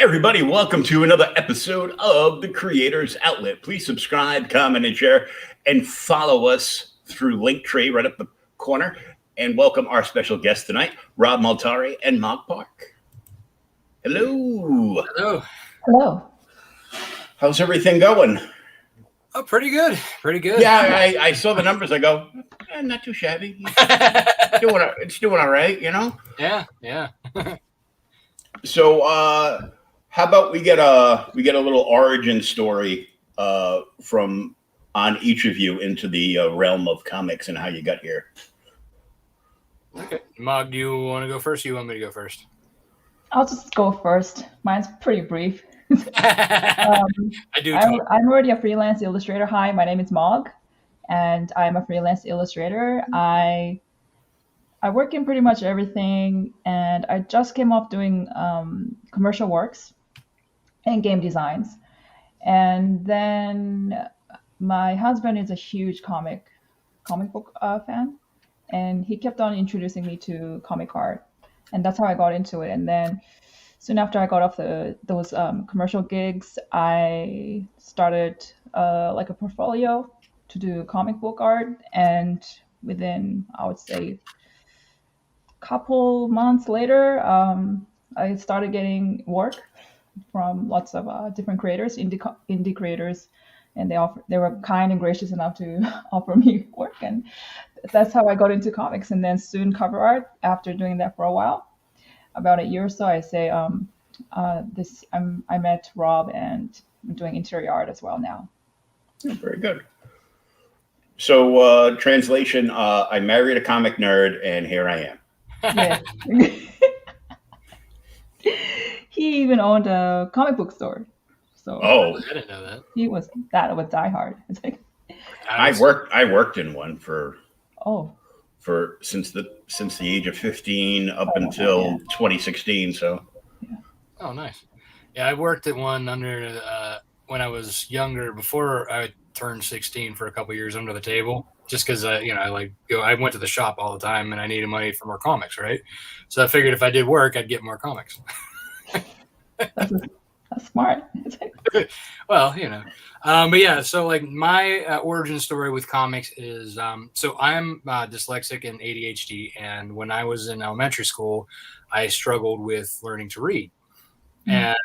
everybody, welcome to another episode of The Creators Outlet. Please subscribe, comment, and share, and follow us through Linktree right up the corner. And welcome our special guests tonight, Rob Multari and Mark Park. Hello. Hello. Hello. How's everything going? Oh, pretty good. Pretty good. Yeah, I saw the numbers. I go, not too shabby. It's doing all right, you know? Yeah. So, how about we get a little origin story from on each of you into the realm of comics and how you got here. Okay, Mog, do you want to go first? Or you want me to go first? I'll just go first. Mine's pretty brief. I do. I'm already a freelance illustrator. Hi, my name is Mog, and I'm a freelance illustrator. I work in pretty much everything, and I just came off doing commercial works and game designs. And then my husband is a huge comic book fan, and he kept on introducing me to comic art, and that's how I got into it. And then soon after I got off those commercial gigs, I started like a portfolio to do comic book art, and within, I would say, couple months later, I started getting work from lots of different creators, indie creators, and they were kind and gracious enough to offer me work, and that's how I got into comics. And then soon cover art. After doing that for a while, about a year or so, I say I met Rob, and I'm doing interior art as well now. Yeah, very good. So translation: I married a comic nerd, and here I am. Yeah. He even owned a comic book store. So I didn't know that. He was diehard. It's like I worked in one for since the age of 15 up until 2016. So Oh, nice. Yeah, I worked at one under when I was younger, before I turned 16, for a couple of years under the table. Just because I went to the shop all the time and I needed money for more comics, right? So I figured if I did work, I'd get more comics. That's smart. Well, but yeah. So like my origin story with comics is, so I'm dyslexic and ADHD, and when I was in elementary school, I struggled with learning to read, and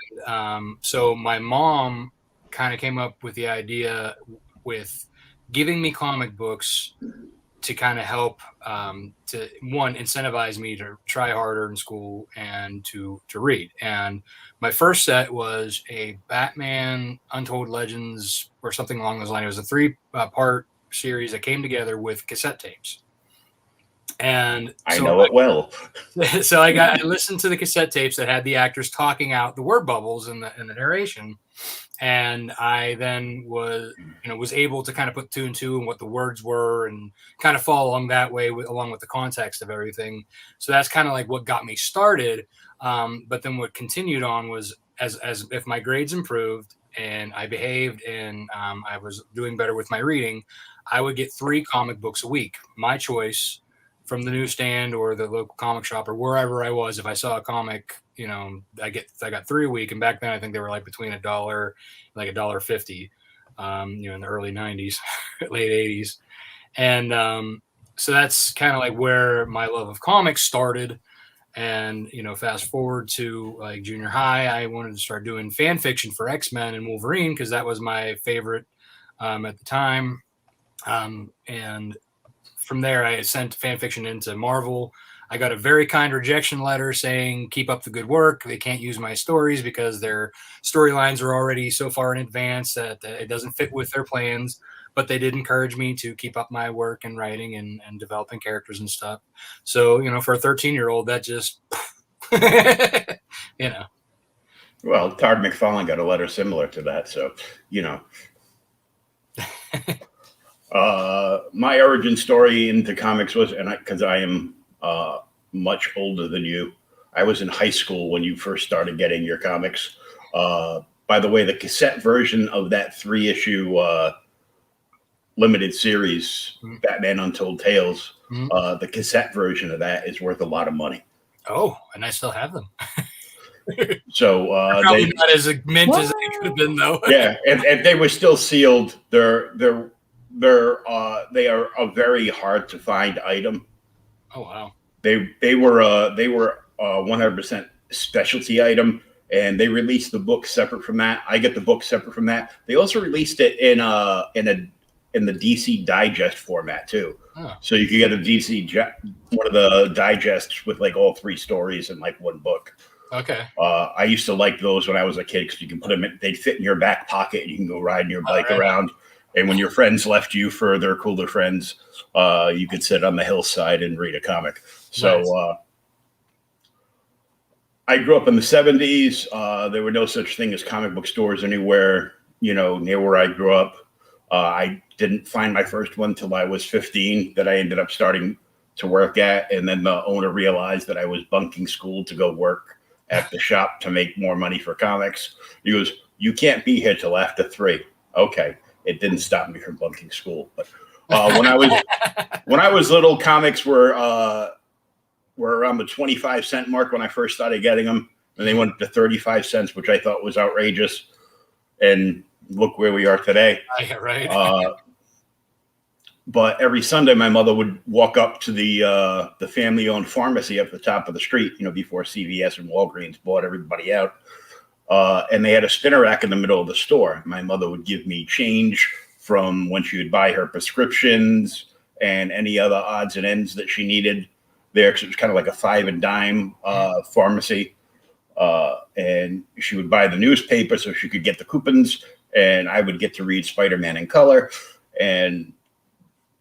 so my mom kind of came up with the idea with giving me comic books to kind of help to incentivize me to try harder in school and to read. And my first set was a Batman Untold Legends or something along those lines. It was a 3-part series that came together with cassette tapes. And I know it well. So I listened to the cassette tapes that had the actors talking out the word bubbles in the narration. And I then was able to kind of put 2 and 2 and what the words were and kind of follow along that way along with the context of everything. So that's kind of like what got me started. But then what continued on was as if my grades improved and I behaved and I was doing better with my reading, I would get 3 comic books a week, my choice, from the newsstand or the local comic shop or wherever I was. If I saw a comic, I got 3 a week. And back then I think they were like between $1, like $1.50, in the early 90s, late 80s. And so that's kind of like where my love of comics started. And, fast forward to like junior high, I wanted to start doing fan fiction for X-Men and Wolverine because that was my favorite at the time. And from there, I sent fan fiction into Marvel. I got a very kind rejection letter saying, keep up the good work. They can't use my stories because their storylines are already so far in advance that it doesn't fit with their plans. But they did encourage me to keep up my work and writing and developing characters and stuff. So, for a 13-year-old, that just, Well, Todd McFarlane got a letter similar to that. So, my origin story into comics was, because I am much older than you, I was in high school when you first started getting your comics. By the way, the cassette version of that 3-issue limited series, Batman Untold Tales, the cassette version of that is worth a lot of money. Oh, and I still have them. So Probably they, not as mint as they could have been, though. yeah, if they were still sealed, they are a very hard to find item. Oh wow. They were 100% specialty item, and they released the book separate from that. I get the book separate from that. They also released it in the DC Digest format too. Oh. So you could get one of the digests with like all 3 stories in like one book. Okay. I used to like those when I was a kid because you can put them in, they'd fit in your back pocket and you can go riding your bike around. And when your friends left you for their cooler friends, you could sit on the hillside and read a comic. So Nice. I grew up in the 70s. There were no such thing as comic book stores anywhere, near where I grew up. I didn't find my first one till I was 15 that I ended up starting to work at. And then the owner realized that I was bunking school to go work at the shop to make more money for comics. He goes, "You can't be here till after 3." Okay. It didn't stop me from bunking school. But when I was little, comics were around the 25-cent mark when I first started getting them. And they went up to 35 cents, which I thought was outrageous. And look where we are today. Yeah, right. But every Sunday, my mother would walk up to the family-owned pharmacy up the top of the street, before CVS and Walgreens bought everybody out. And they had a spinner rack in the middle of the store. My mother would give me change from when she would buy her prescriptions and any other odds and ends that she needed there, because it was kind of like a 5 and dime pharmacy. And she would buy the newspaper so she could get the coupons, and I would get to read Spider-Man in color. And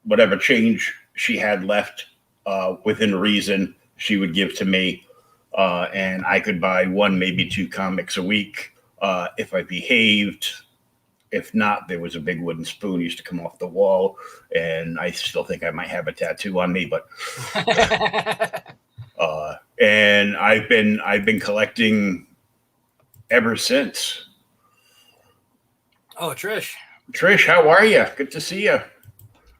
whatever change she had left within reason, she would give to me. And I could buy 1, maybe 2 comics a week if I behaved. If not, there was a big wooden spoon used to come off the wall, and I still think I might have a tattoo on me. But and I've been collecting ever since. Oh, Trish. Trish, how are you? Good to see you.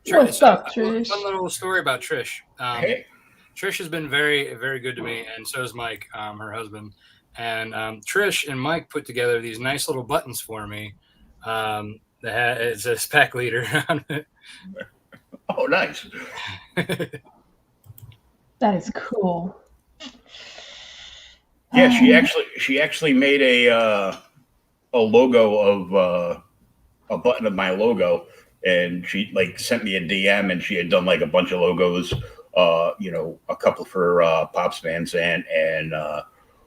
What's up, Trish? One little story about Trish. Hey. Trish has been very, very good to me, and so is Mike, her husband. And Trish and Mike put together these nice little buttons for me. It says pack leader on it. Oh, nice. That is cool. Yeah, she actually made a logo of a button of my logo, and she sent me a DM, and she had done a bunch of logos. A couple for Pops Van Zandt and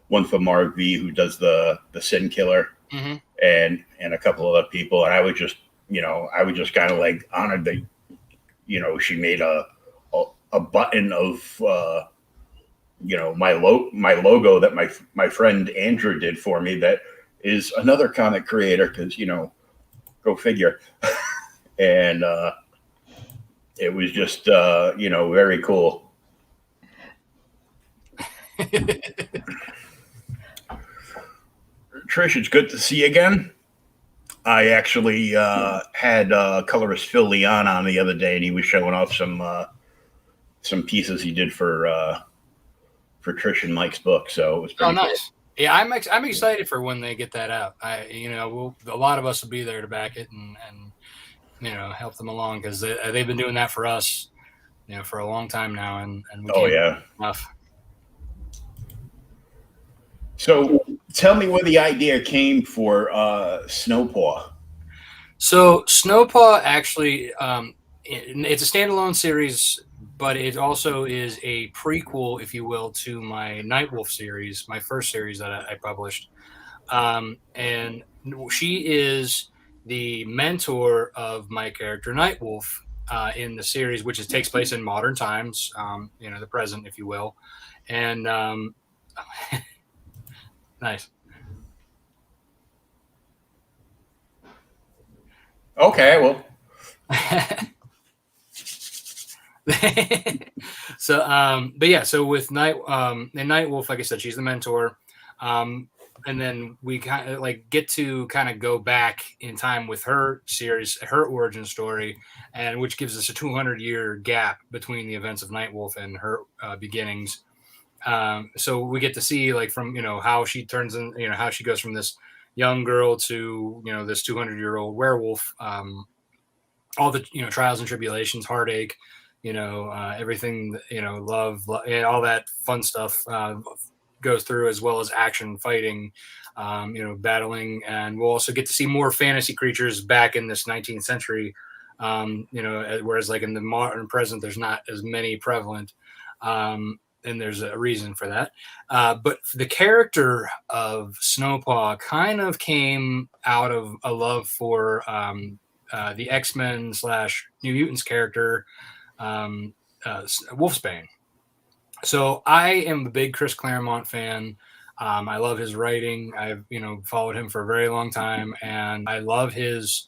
one for Mark V, who does the Sin Killer, and a couple other people. And I was just kind of honored that, she made a button of, my logo that my friend Andrew did for me. That is another comic creator, because, go figure. And, it was just, very cool. Trish, it's good to see you again. I actually had colorist Phil Leon on the other day, and he was showing off some pieces he did for Trish and Mike's book. So it was pretty nice. Cool. Yeah, I'm excited for when they get that out. A lot of us will be there to back it and help them along, because they've been doing that for us, for a long time now, and we can't do enough. So tell me where the idea came for Snowpaw. So Snowpaw actually, it's a standalone series, but it also is a prequel, if you will, to my Nightwolf series, my first series that I published. And she is the mentor of my character Nightwolf in the series, which takes place in modern times, the present, if you will. And nice. Okay, well. So with Nightwolf, like I said, she's the mentor. And then we kind of get to kind of go back in time with her series, her origin story, and which gives us a 200-year gap between the events of Nightwolf and her beginnings. So we get to see like from, how she turns in, how she goes from this young girl to, this 200-year-old werewolf, all the, trials and tribulations, heartache, everything, love, and all that fun stuff, goes through, as well as action, fighting, battling. And we'll also get to see more fantasy creatures back in this 19th century, whereas like in the modern present, there's not as many prevalent. And there's a reason for that. But the character of Snowpaw kind of came out of a love for the X-Men / New Mutants character, Wolfsbane. So I am a big Chris Claremont fan. I love his writing. I've followed him for a very long time, and I love his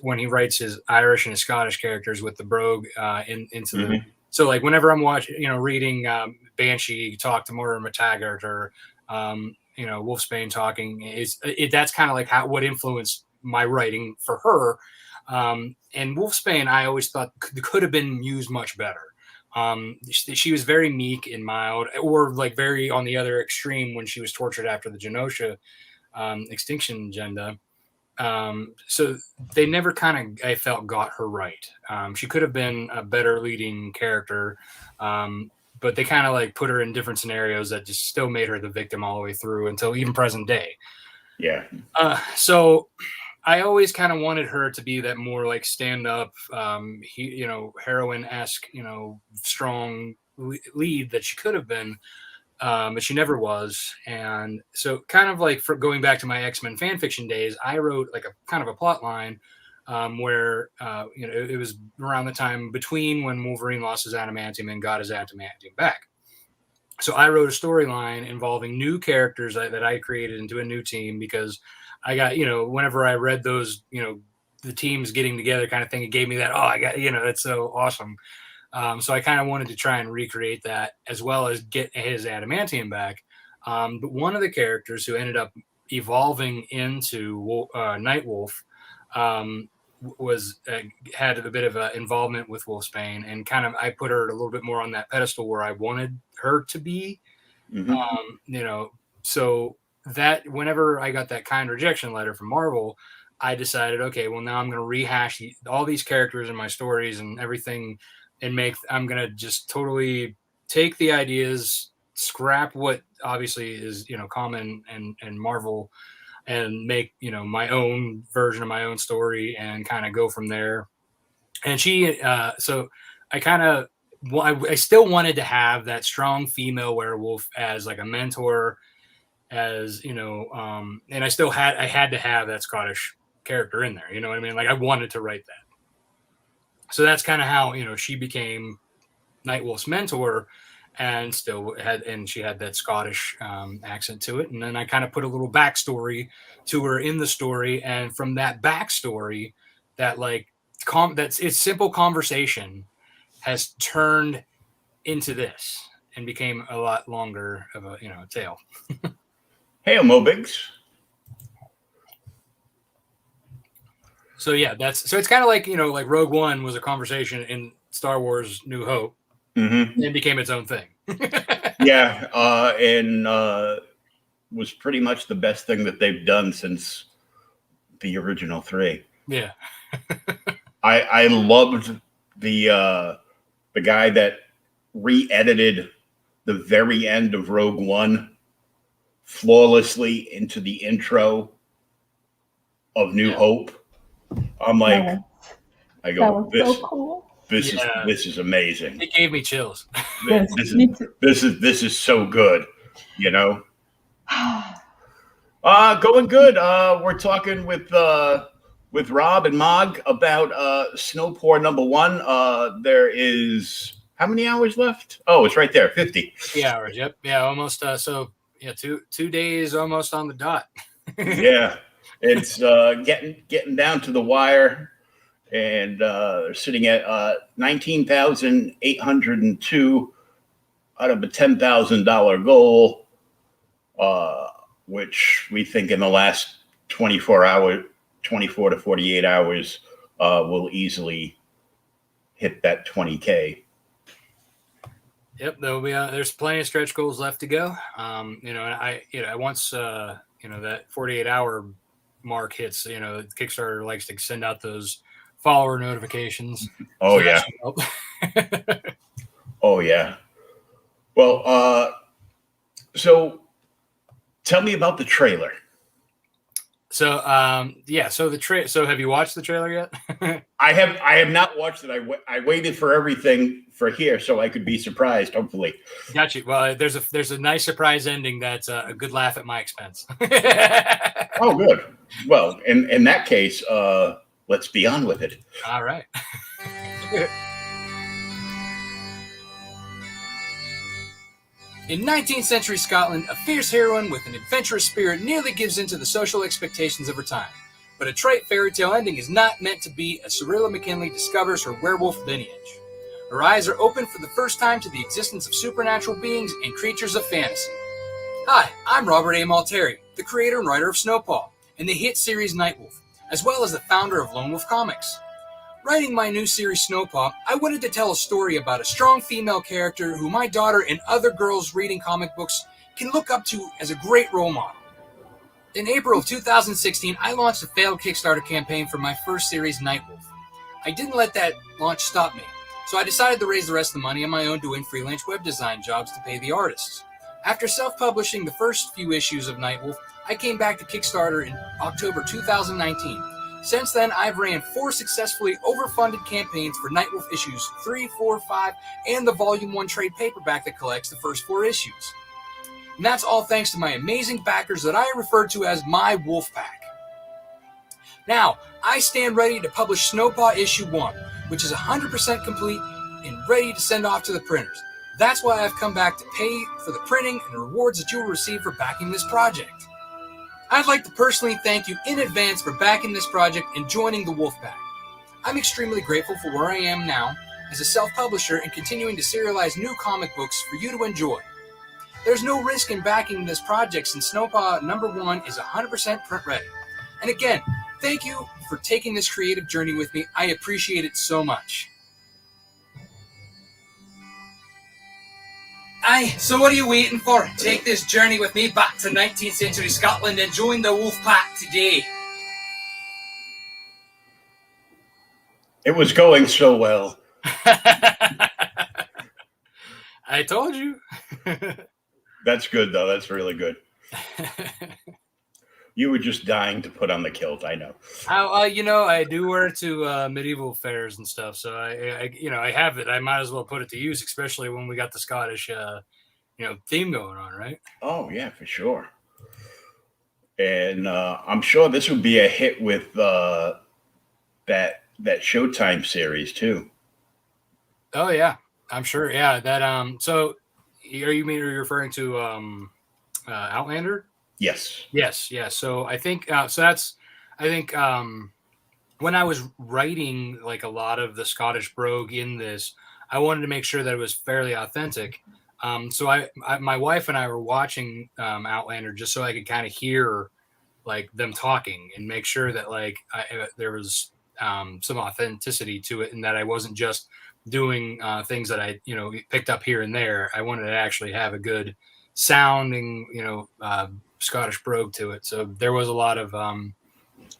when he writes his Irish and his Scottish characters with the brogue into the. So like whenever I'm watching, reading Banshee talk to Moira McTaggart, or Wolfsbane talking, that's kind of like what influenced my writing for her. And Wolfsbane, I always thought could have been used much better. She was very meek and mild, or like very on the other extreme when she was tortured after the Genosha extinction agenda. So they never kind of, I felt, got her right. She could have been a better leading character, but they kind of like put her in different scenarios that just still made her the victim all the way through until even present day. Yeah. So I always kind of wanted her to be that more like stand-up, heroine-esque, strong lead that she could have been, but she never was. And so kind of like for going back to my X-Men fan fiction days, I wrote like a kind of a plot line where, it was around the time between when Wolverine lost his adamantium and got his adamantium back. So I wrote a storyline involving new characters that I created into a new team, because I got, whenever I read those, the teams getting together kind of thing, it gave me that, that's so awesome. So I kind of wanted to try and recreate that, as well as get his adamantium back. But one of the characters who ended up evolving into Nightwolf had a bit of an involvement with Wolfsbane, and kind of I put her a little bit more on that pedestal where I wanted her to be. So that whenever I got that kind rejection letter from Marvel, I decided, okay, well, now I'm going to rehash all these characters in my stories and everything, and I'm going to just totally take the ideas, scrap what obviously is, common and Marvel, and make, my own version of my own story, and kind of go from there. And so I kind of, I still wanted to have that strong female werewolf as like a mentor, as and I had to have that Scottish character in there. You know what I mean? Like I wanted to write that. So that's kind of how she became Nightwolf's mentor, and she had that Scottish accent to it. And then I kind of put a little backstory to her in the story, and from that backstory, that like it's simple conversation has turned into this and became a lot longer of a tale. Hey, Mobix. So yeah, it's kind of like like Rogue One was a conversation in Star Wars New Hope, and it became its own thing. Yeah, and was pretty much the best thing that they've done since the original 3. Yeah. I loved the guy that re-edited the very end of Rogue One flawlessly into the intro of New Hope. I'm like, I go, this, so cool. This is amazing. It gave me chills. This is so good, Going good. We're talking with Rob and Mog about Snowpaw #1. There is how many hours left? Oh, it's right there, 50. 50 hours. Yep. Yeah, almost. So yeah, two days almost on the dot. Yeah, it's getting down to the wire, and they're sitting at 19,802 out of a $10,000 goal, which we think in the last 24 to 48 hours will easily hit that 20K. Yep, there'll be there's plenty of stretch goals left to go. And I once that 48-hour mark hits, Kickstarter likes to send out those follower notifications. Oh, yeah. Oh, yeah. Well, so tell me about the trailer. So, so have you watched the trailer yet? I have not watched it. I waited for everything for here so I could be surprised, hopefully. Got you. Well, there's a nice surprise ending that's a good laugh at my expense. Oh, good. Well, in that case, let's be on with it. All right. In 19th century Scotland, a fierce heroine with an adventurous spirit nearly gives in to the social expectations of her time. But a trite fairy tale ending is not meant to be as Cyrilla McKinley discovers her werewolf lineage. Her eyes are open for the first time to the existence of supernatural beings and creatures of fantasy. Hi, I'm Robert A. Multari, the creator and writer of Snowpaw and the hit series Nightwolf, as well as the founder of Lone Wolf Comics. Writing my new series Snowpaw, I wanted to tell a story about a strong female character who my daughter and other girls reading comic books can look up to as a great role model. In April of 2016, I launched a failed Kickstarter campaign for my first series, Nightwolf. I didn't let that launch stop me, so I decided to raise the rest of the money on my own doing freelance web design jobs to pay the artists. After self-publishing the first few issues of Nightwolf, I came back to Kickstarter in October 2019. Since then, I've ran 4 successfully overfunded campaigns for Nightwolf issues 3, 4, 5, and the Volume 1 trade paperback that collects the first 4 issues. And that's all thanks to my amazing backers that I refer to as my Wolf Pack. Now, I stand ready to publish Snowpaw Issue 1, which is 100% complete and ready to send off to the printers. That's why I've come back to pay for the printing and the rewards that you will receive for backing this project. I'd like to personally thank you in advance for backing this project and joining the Wolfpack. I'm extremely grateful for where I am now as a self-publisher and continuing to serialize new comic books for you to enjoy. There's no risk in backing this project since Snowpaw #1 is 100% print ready. And again, thank you for taking this creative journey with me. I appreciate it so much. Aye, so what are you waiting for? Take this journey with me back to 19th century Scotland and join the Wolf Pack today. It was going so well. I told you. That's good, though. That's really good. You were just dying to put on the kilt. I know. I do wear it to medieval fairs and stuff. So I have it. I might as well put it to use, especially when we got the Scottish, theme going on, right? Oh yeah, for sure. And I'm sure this would be a hit with that Showtime series too. Oh yeah, I'm sure. Yeah, that. So, are you referring to Outlander? Yes. Yes. So I think when I was writing like a lot of the Scottish brogue in this, I wanted to make sure that it was fairly authentic. So my wife and I were watching Outlander just so I could kind of hear like them talking and make sure that there was some authenticity to it and that I wasn't just doing things that I picked up here and there. I wanted to actually have a good sounding Scottish brogue to it. So there was a lot of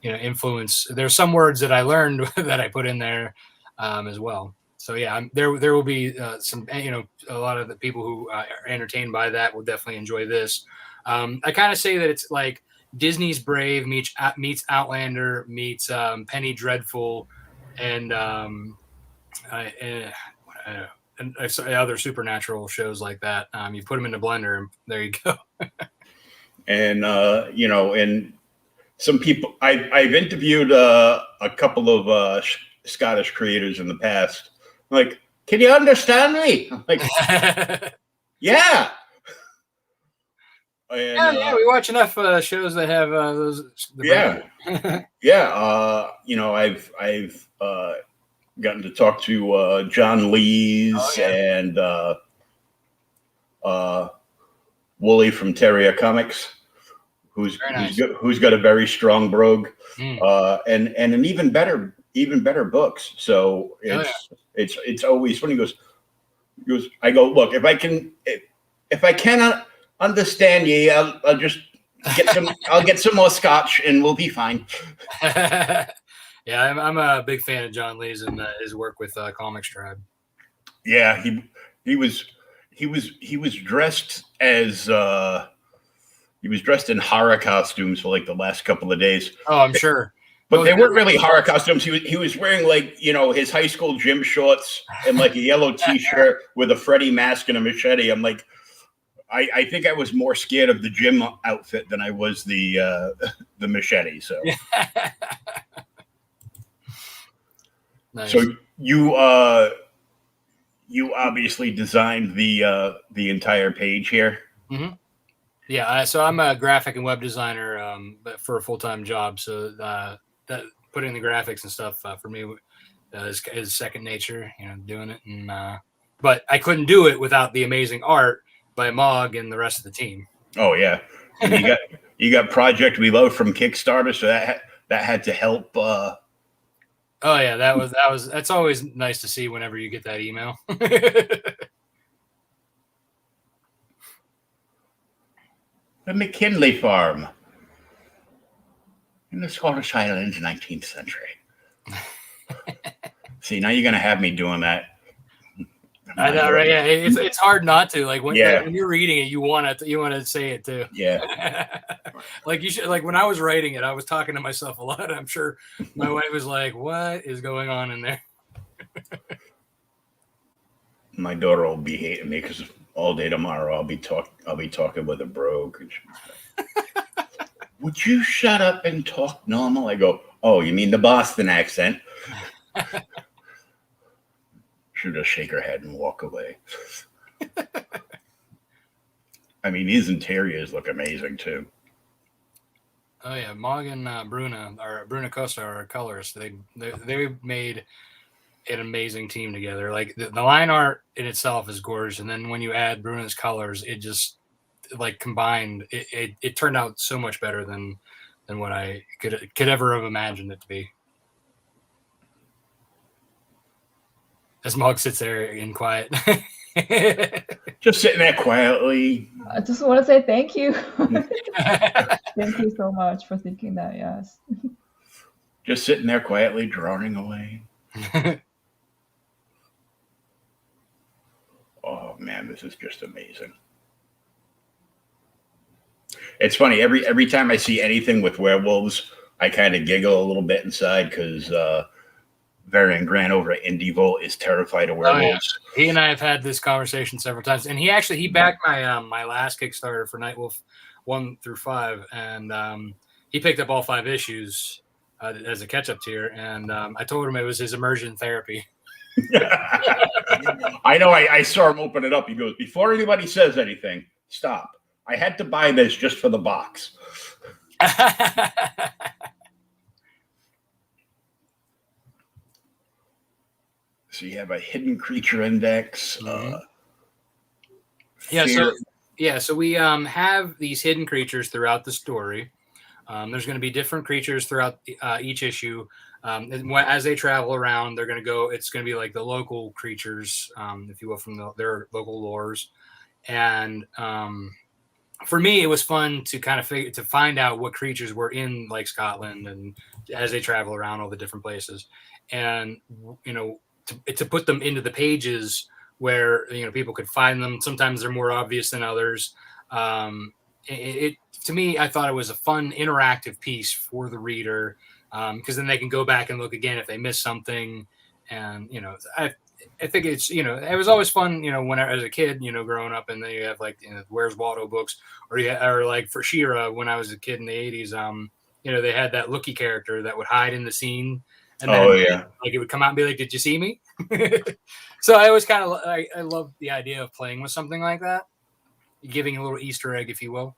influence. There's some words that I learned that I put in there as well. So yeah, there will be some a lot of the people who are entertained by that will definitely enjoy this. I kind of say that it's like Disney's Brave meets Outlander meets Penny Dreadful and other supernatural shows like that. You put them in the blender and there you go. And and some people I've interviewed a couple of Scottish creators in the past. Like, can you understand me? I'm like, yeah. And, yeah, we watch enough shows that have those. Yeah, yeah. I've gotten to talk to John Lees and Wooly from Terrier Comics, who's got a very strong brogue, and an even better books. So it's always funny. He goes, He goes, I go, look, if I cannot understand you, I'll just I'll get some more scotch and we'll be fine. Yeah, I'm a big fan of John Lee's and his work with Comics Tribe. Yeah, he was dressed as he was dressed in horror costumes for like the last couple of days. Oh, I'm sure. But they weren't really horror costumes. He was wearing like, his high school gym shorts and like a yellow T-shirt with a Freddy mask and a machete. I'm like, I think I was more scared of the gym outfit than I was the machete. So, nice. So you obviously designed the entire page here. Mm-hmm. Yeah, so I'm a graphic and web designer, but for a full-time job. So that putting the graphics and stuff for me is second nature. Doing it, and but I couldn't do it without the amazing art by Mog and the rest of the team. Oh yeah, and you got Project Reload from Kickstarter, so that had to help. Oh yeah, that's always nice to see whenever you get that email. The McKinley Farm in the Scottish Highlands, 19th century. See, now you're gonna have me doing that. I know, right? Yeah, it's hard not to. Like when you're reading it, you want to say it too. Yeah. Like you should. Like when I was writing it, I was talking to myself a lot. I'm sure my wife was like, "What is going on in there?" My daughter will be hating me because all day tomorrow I'll be talking with a brogue. Would you shut up and talk normal? I go, oh, you mean the Boston accent? She'll just shake her head and walk away. I mean, these interiors look amazing too. Oh yeah, Mog and Bruna Costa are colorists. They made an amazing team together. Like the line art in itself is gorgeous, and then when you add Bruna's colors, it just like combined. It turned out so much better than what I could ever have imagined it to be. As Mog sits there in quiet. Just sitting there quietly. I just want to say thank you. Thank you so much for thinking that, yes. Just sitting there quietly drawing away. Oh man, this is just amazing. It's funny, every time I see anything with werewolves, I kind of giggle a little bit inside because Varian Grant over at Indiegogo is terrified of werewolves. Oh, yeah. He and I have had this conversation several times, and he backed my my last Kickstarter for Nightwolf 1 through 5, and he picked up all 5 issues as a catch-up tier, and I told him it was his immersion therapy. I know. I saw him open it up. He goes, before anybody says anything, stop. I had to buy this just for the box. So you have a hidden creature index. So we have these hidden creatures throughout the story. There's going to be different creatures throughout each issue. And as they travel around, they're going to go. It's going to be like the local creatures, if you will, from their local lores. And for me, it was fun to kind of to find out what creatures were in like Scotland, and as they travel around all the different places, and to put them into the pages where people could find them. Sometimes they're more obvious than others. To me, I thought it was a fun interactive piece for the reader, because then they can go back and look again if they missed something. And I think it's it was always fun when as a kid growing up, and then you have like Where's Waldo books, or like for She-Ra when I was a kid in the 80s. They had that Lookie character that would hide in the scene. And then like it would come out and be like, "Did you see me?" So I always kind of I love the idea of playing with something like that, giving a little Easter egg, if you will.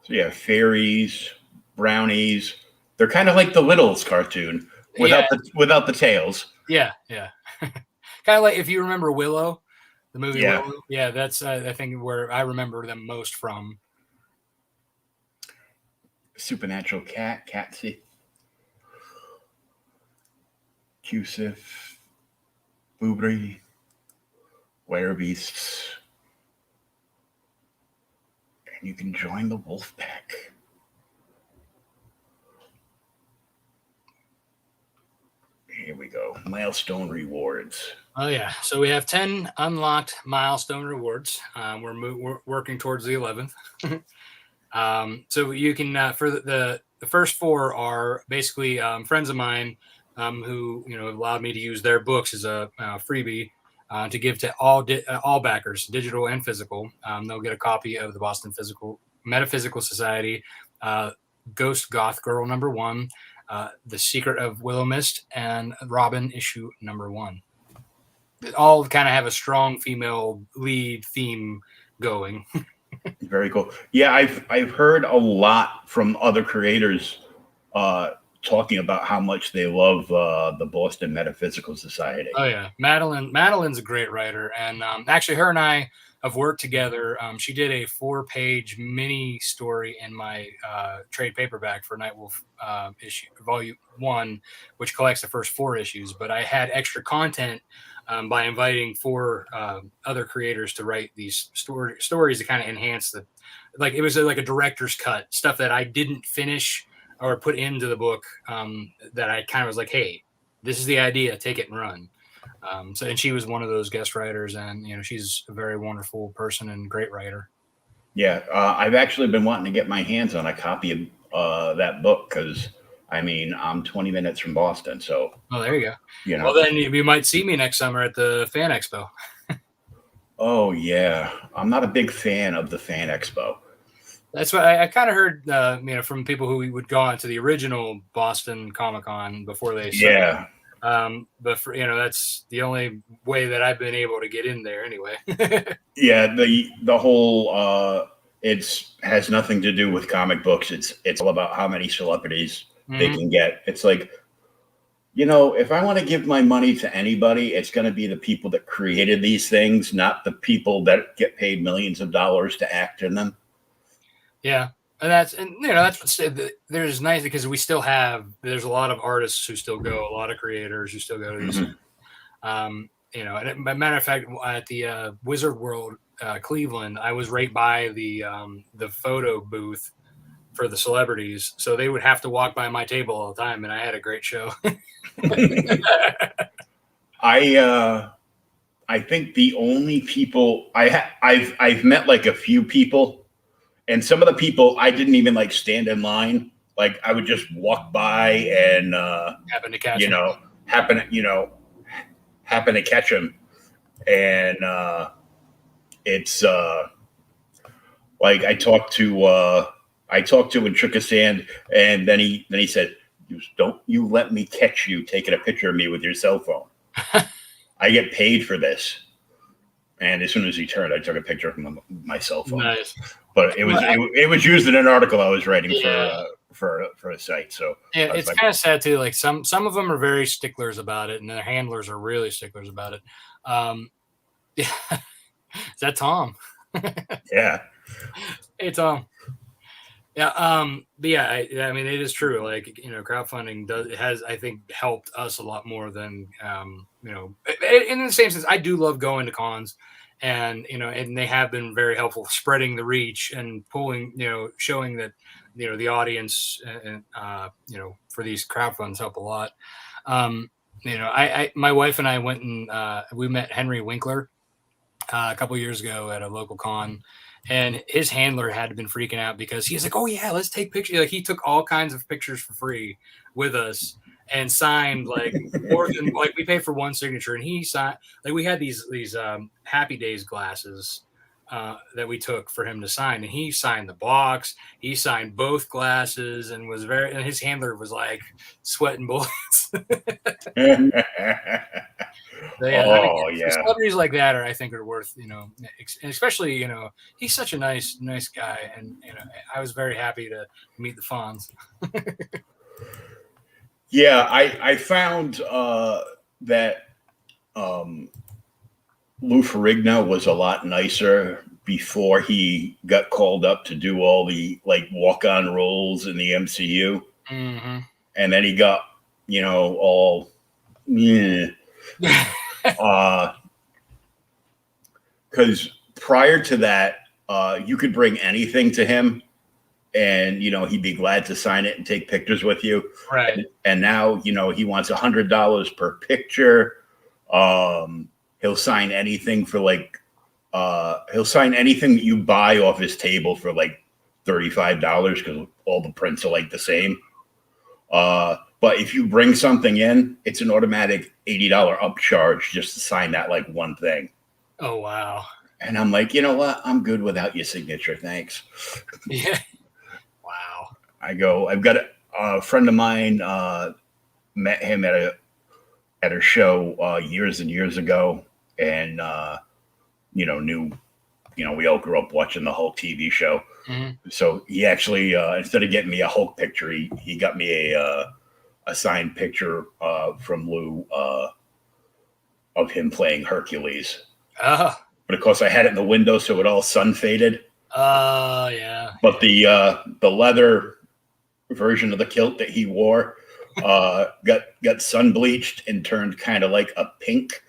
So yeah, fairies, brownies. They're kind of like the Littles cartoon without the tails. Yeah. Kind of like if you remember Willow, the movie Willow. Yeah, that's I think where I remember them most from. Supernatural cat, Catsy. Cusif, Boobry. Werebeasts. And you can join the wolf pack. Here we go. Milestone Rewards. Oh yeah, so we have 10 unlocked milestone rewards. We're working towards the 11th. So you can for the first 4 are basically friends of mine who have allowed me to use their books as a freebie to give to all backers, digital and physical. They'll get a copy of the Boston Metaphysical Society, Ghost Goth Girl #1, The Secret of Willow Mist, and Robin issue #1. All kind of have a strong female lead theme going. Very cool. Yeah, I've heard a lot from other creators talking about how much they love the Boston Metaphysical Society. Oh yeah, Madeline's a great writer, and actually, her and I have worked together. She did a 4-page mini story in my trade paperback for Nightwolf Volume 1, which collects the first 4 issues. But I had extra content by inviting 4 other creators to write these stories to kind of enhance it was like a director's cut, stuff that I didn't finish or put into the book that I kind of was like, hey, this is the idea, take it and run. And she was one of those guest writers, and she's a very wonderful person and great writer. Yeah, I've actually been wanting to get my hands on a copy of that book because I'm 20 minutes from Boston, so. Oh, there you go. Well, then you might see me next summer at the Fan Expo. Oh yeah, I'm not a big fan of the Fan Expo. That's what I kind of heard, from people who would go on to the original Boston Comic-Con before they started. Yeah. But that's the only way that I've been able to get in there anyway. Yeah, the whole has nothing to do with comic books. It's all about how many celebrities they can get. It's like, if I want to give my money to anybody, it's going to be the people that created these things, not the people that get paid millions of dollars to act in them. Yeah. And that's what's there's nice because there's a lot of artists who still go, a lot of creators who still go to these. And as a matter of fact, at the Wizard World Cleveland, I was right by the photo booth for the celebrities, so they would have to walk by my table all the time, and I had a great show. I think the only people I've met like a few people, and some of the people I didn't even like stand in line. Like I would just walk by and happen to catch them. happen to catch them, and it's like I talked to and shook his hand, and then he said, "Don't you let me catch you taking a picture of me with your cell phone. I get paid for this." And as soon as he turned, I took a picture of my cell phone. Nice. But it was used in an article I was writing for a site. So yeah, it's kind of sad too. Like some of them are very sticklers about it, and their handlers are really sticklers about it. Yeah, is that Tom? Yeah. Hey Tom. Yeah. But yeah, it is true. Like crowdfunding has I think helped us a lot more than in the same sense. I do love going to cons, and and they have been very helpful spreading the reach and pulling showing that the audience and for these crowdfunds help a lot. My wife and I went and we met Henry Winkler a couple years ago at a local con. And his handler had been freaking out because he's like, "Oh yeah, let's take pictures." Like he took all kinds of pictures for free with us and signed like more than like we paid for one signature. And he signed like we had these Happy Days glasses that we took for him to sign, and he signed the box. He signed both glasses and and his handler was like sweating bullets. Yeah. Celebrities like that I think are worth, especially, he's such a nice guy. And, I was very happy to meet the Fonz. Yeah. I found that Lou Ferrigno was a lot nicer before he got called up to do all the like walk-on roles in the MCU. Mm-hmm. And then he got, all, yeah. because prior to that, you could bring anything to him, and he'd be glad to sign it and take pictures with you. Right. And now he wants $100 per picture. He'll sign anything for he'll sign anything that you buy off his table for like $35 because all the prints are like the same. But if you bring something in, it's an automatic $80 upcharge just to sign that like one thing. Oh, wow. And I'm like, you know what? I'm good without your signature. Thanks. Yeah. Wow. I've got a friend of mine, met him at a show years and years ago. And, knew, we all grew up watching the Hulk TV show. Mm-hmm. So he actually, instead of getting me a Hulk picture, he got me a signed picture from Lou of him playing Hercules. But of course, I had it in the window, so it all sun faded. Oh, yeah. But the leather version of the kilt that he wore got sun bleached and turned kind of like a pink.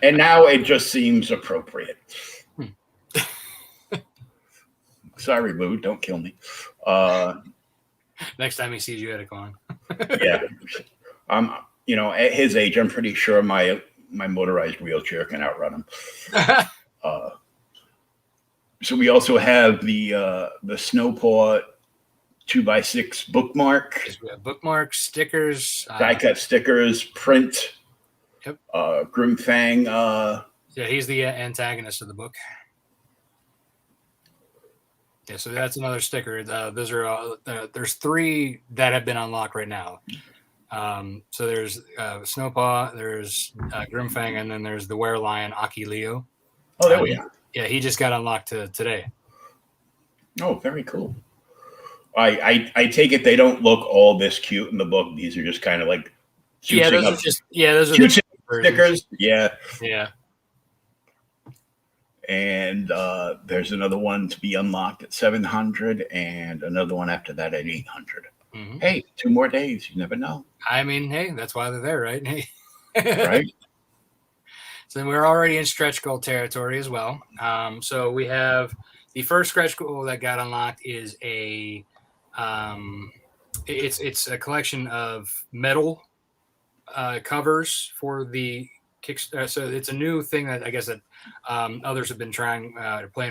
And now it just seems appropriate. Sorry, Lou, don't kill me. Next time he sees you at a con. Yeah. At his age, I'm pretty sure my motorized wheelchair can outrun him. So we also have the Snowpaw 2x6 bookmark. We have bookmarks, stickers, die-cut stickers, print. Yep. Grimfang. Yeah, he's the antagonist of the book. Yeah, so that's another sticker. Those are there's 3 that have been unlocked right now. So there's Snowpaw, there's Grimfang, and then there's the Werelion Aki Leo. Oh, there we are. Yeah, he just got unlocked today. Oh, very cool. I take it they don't look all this cute in the book. These are just kind of like those are the stickers. Yeah. Yeah. And there's another one to be unlocked at 700 and another one after that at 800. Mm-hmm. Hey, 2 more days. You never know. I mean, hey, that's why they're there, right? Hey. Right. So we're already in stretch goal territory as well. So we have the first stretch goal that got unlocked is it's a collection of metal covers for the Kickstarter. So it's a new thing that I guess that others have been playing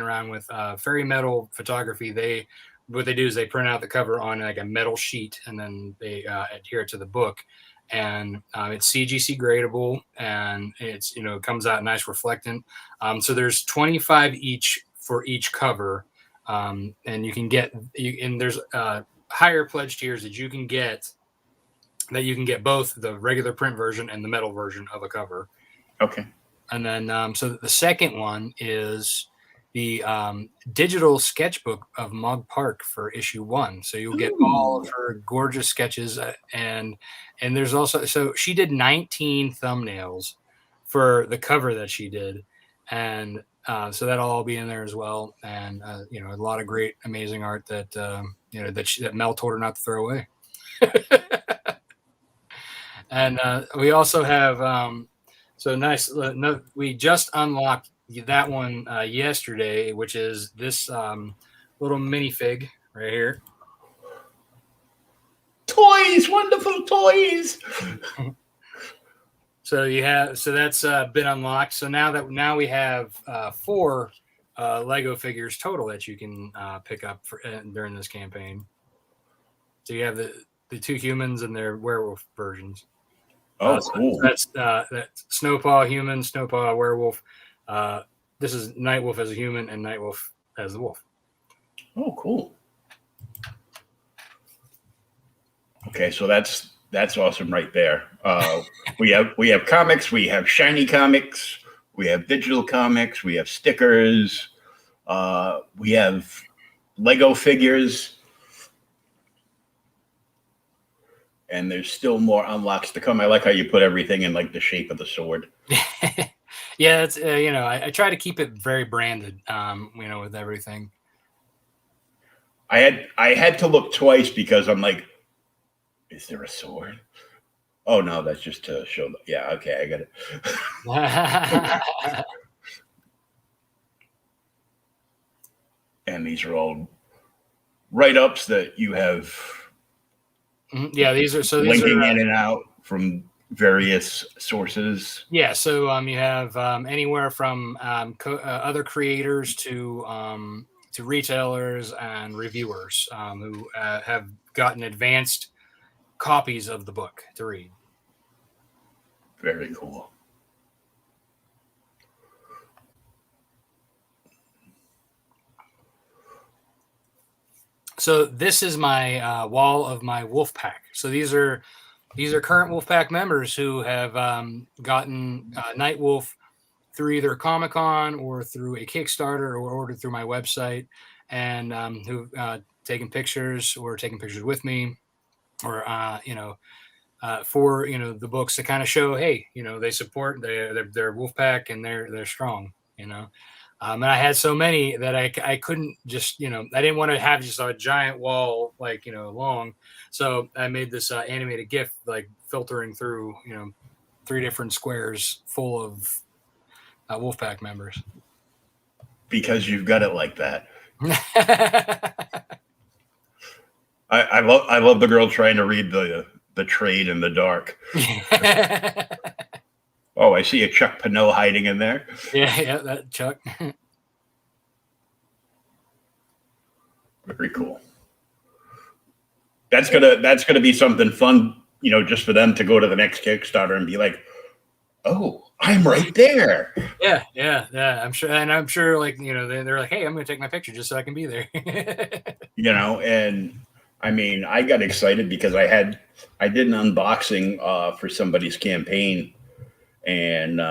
around with. Fairy metal photography. What they do is they print out the cover on like a metal sheet and then they adhere it to the book. And it's CGC gradable and it's it comes out nice reflectant. So there's 25 each for each cover, and you can get and there's higher pledge tiers that you can get both the regular print version and the metal version of a cover. Okay. And then so the second one is the digital sketchbook of Mog Park for issue 1. So you'll get all of her gorgeous sketches and there's also, so she did 19 thumbnails for the cover that she did. And so that'll all be in there as well. And, a lot of great, amazing art that, that Mel told her not to throw away. And we also have, so nice. We just unlocked that one yesterday, which is this little minifig right here. Toys, wonderful toys. So that's been unlocked. So now we have 4 Lego figures total that you can pick up during this campaign. So you have the 2 humans and their werewolf versions. Oh, cool. That's Snowpaw human, Snowpaw werewolf. This is Nightwolf as a human and Nightwolf as the wolf. Oh, cool. Okay, so that's awesome right there. We have comics, we have shiny comics, we have digital comics, we have stickers, we have Lego figures. And there's still more unlocks to come. I like how you put everything in like the shape of the sword. Yeah, it's I try to keep it very branded, with everything. I had to look twice because I'm like, is there a sword? Oh no, that's just to show. Yeah, okay, I got it. And these are all write-ups that you have. Yeah, these are linking in and out from various sources. Yeah, so you have anywhere from other creators to retailers and reviewers who have gotten advanced copies of the book to read. Very cool. So this is my wall of my wolf pack. So these are current wolf pack members who have gotten Nightwolf through either Comic-Con or through a Kickstarter or ordered through my website, and who've taken pictures or taken pictures with me, or for the books to kind of show, hey, they support their wolf pack and they're strong, and I had so many that I couldn't just, I didn't want to have just a giant wall, like, long. So I made this animated GIF, like filtering through, 3 different squares full of Wolfpack members. Because you've got it like that. I love the girl trying to read the trade in the dark. Oh, I see a Chuck Pinot hiding in there. Yeah, that Chuck. Very cool. That's gonna be something fun, just for them to go to the next Kickstarter and be like, "Oh, I'm right there." Yeah. I'm sure, like, they're like, "Hey, I'm gonna take my picture just so I can be there." And I mean, I got excited because I did an unboxing for somebody's campaign. And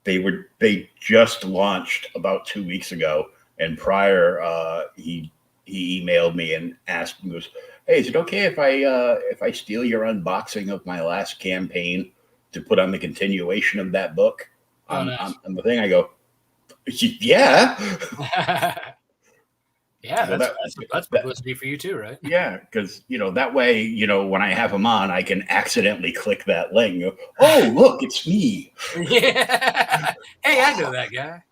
they just launched about 2 weeks ago. And prior, he emailed me and asked me, "Hey, is it okay if I steal your unboxing of my last campaign to put on the continuation of that book?" Nice. On the thing, I go, "Yeah." Yeah, that's publicity for you too, right? Yeah, because that way, when I have them on, I can accidentally click that link. Oh, look, it's me. Yeah. Hey, I know that guy.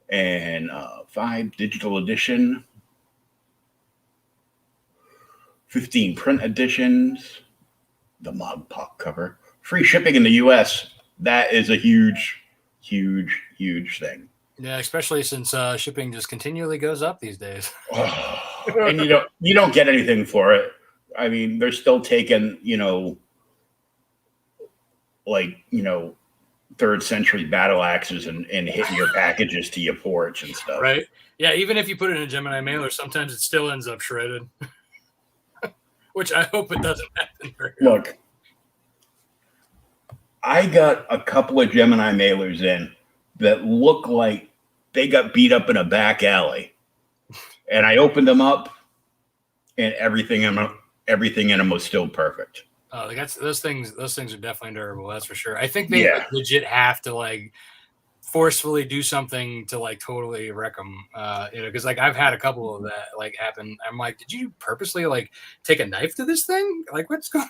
And 5 digital edition, 15 print editions, the Mog Pop cover, free shipping in the U.S. That is a huge, huge, huge thing. Yeah, especially since shipping just continually goes up these days. And you don't get anything for it. I mean, they're still taking, like, 3rd century battle axes and hitting your packages to your porch and stuff. Right. Yeah, even if you put it in a Gemini mailer, sometimes it still ends up shredded. Which I hope it doesn't happen very often. Look, I got a couple of Gemini mailers in that look like they got beat up in a back alley. And I opened them up and everything in them was still perfect. Oh, those things are definitely durable, that's for sure. I think they legit have to, like, forcefully do something to, like, totally wreck them. Because, like, I've had a couple of that, like, happen. I'm like, did you purposely, like, take a knife to this thing? Like, what's going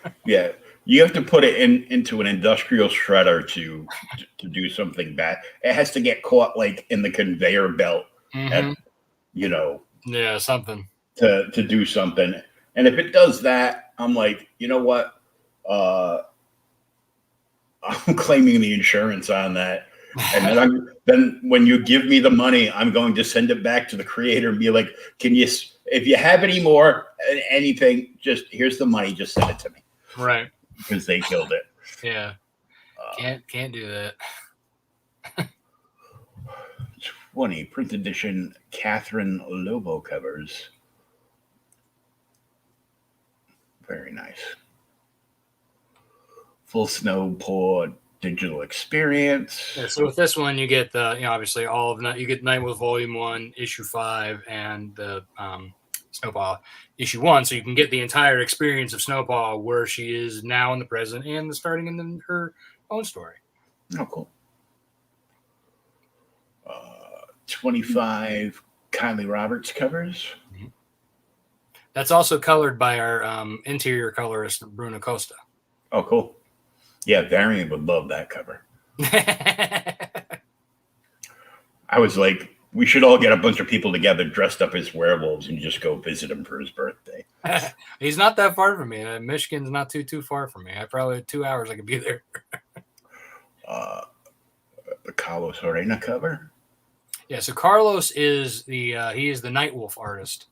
on? Yeah. You have to put it into an industrial shredder to do something bad. It has to get caught, like, in the conveyor belt, Mm-hmm. Yeah, something to do something. And if it does that, I'm like, you know what? I'm claiming the insurance on that. And then when you give me the money, I'm going to send it back to the creator and be like, if you have any more, anything, just here's the money, just send it to me. Right. Because they killed it. Yeah. Can't do that. 20 print edition Catherine Lobo covers. Very nice. Full Snowpaw digital experience. Yeah, so with this one, you get the, obviously all of you get Nightwolf Volume 1, Issue 5, and the Snowpaw Issue 1, so you can get the entire experience of Snowpaw, where she is now in the present and starting in her own story. Oh, cool. 25 Kylie Roberts covers. That's also colored by our interior colorist, Bruno Costa. Oh, cool. Yeah, Varian would love that cover. I was like, we should all get a bunch of people together dressed up as werewolves and just go visit him for his birthday. He's not that far from me. Michigan's not too far from me. I probably 2 hours I could be there. The Carlos Arena cover? Yeah, so Carlos is he is the Nightwolf artist.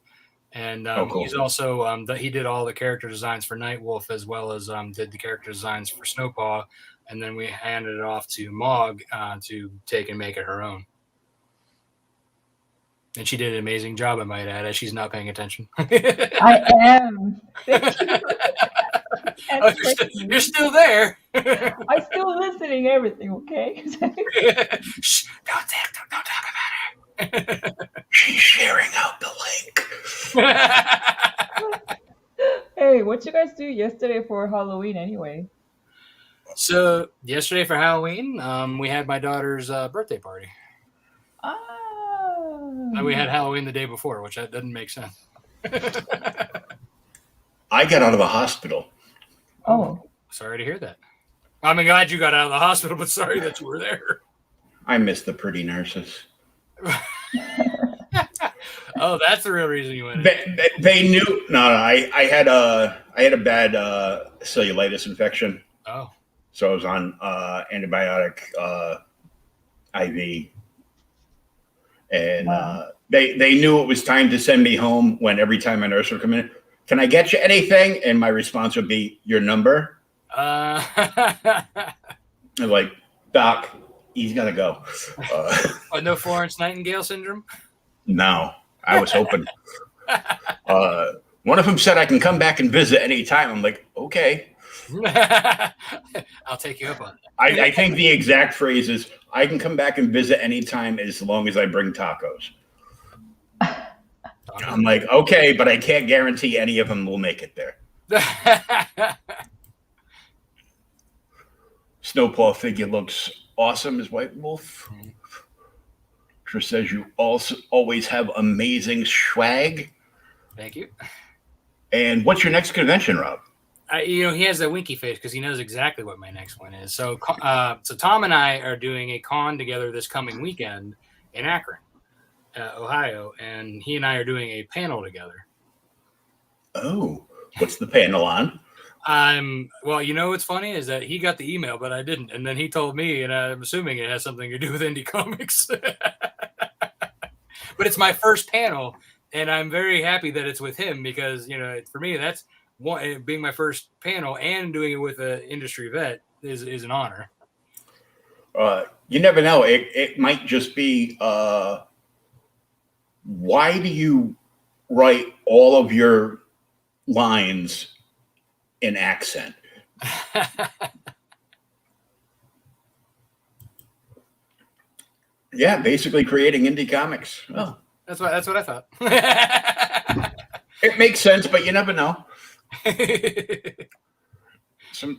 And cool. He's also he did all the character designs for Nightwolf as well as did the character designs for Snowpaw. And then we handed it off to Mog to take and make it her own. And she did an amazing job, I might add, as she's not paying attention. I am. Thank you. You're still there. I'm still listening. Everything okay? Shh, don't talk about her. She's sharing out the link. Hey, what you guys do yesterday for Halloween anyway? So yesterday for Halloween, we had my daughter's birthday party. And we had Halloween the day before, which that doesn't make sense. I got out of the hospital. Oh. Sorry to hear that. I'm glad you got out of the hospital, but sorry that you were there. I miss the pretty nurses. Oh, that's the real reason you went. They knew. No, I had a bad cellulitis infection. Oh. So I was on antibiotic IV. And wow. They knew it was time to send me home when every time a nurse would come in, can I get you anything? And my response would be, your number? I'm like, Doc, he's got to go. No Florence Nightingale syndrome? No, I was hoping. One of them said I can come back and visit anytime. I'm like, okay. I'll take you up on that. I think the exact phrase is, I can come back and visit anytime as long as I bring tacos. I'm like, okay, but I can't guarantee any of them will make it there. Snowpaw figure looks awesome as White Wolf. Trish says you also always have amazing swag. Thank you. And what's your next convention, Rob? He has a winky face because he knows exactly what my next one is. So Tom and I are doing a con together this coming weekend in Akron, Ohio, and he and I are doing a panel together. Oh, what's the panel on? Well, what's funny is that he got the email, but I didn't. And then he told me, and I'm assuming it has something to do with indie comics. But it's my first panel, and I'm very happy that it's with him because, for me, that's one, being my first panel and doing it with an industry vet is an honor. You never know. It might just be, why do you write all of your lines in accent? Yeah, basically creating indie comics. Oh, that's what I thought. It makes sense, but you never know.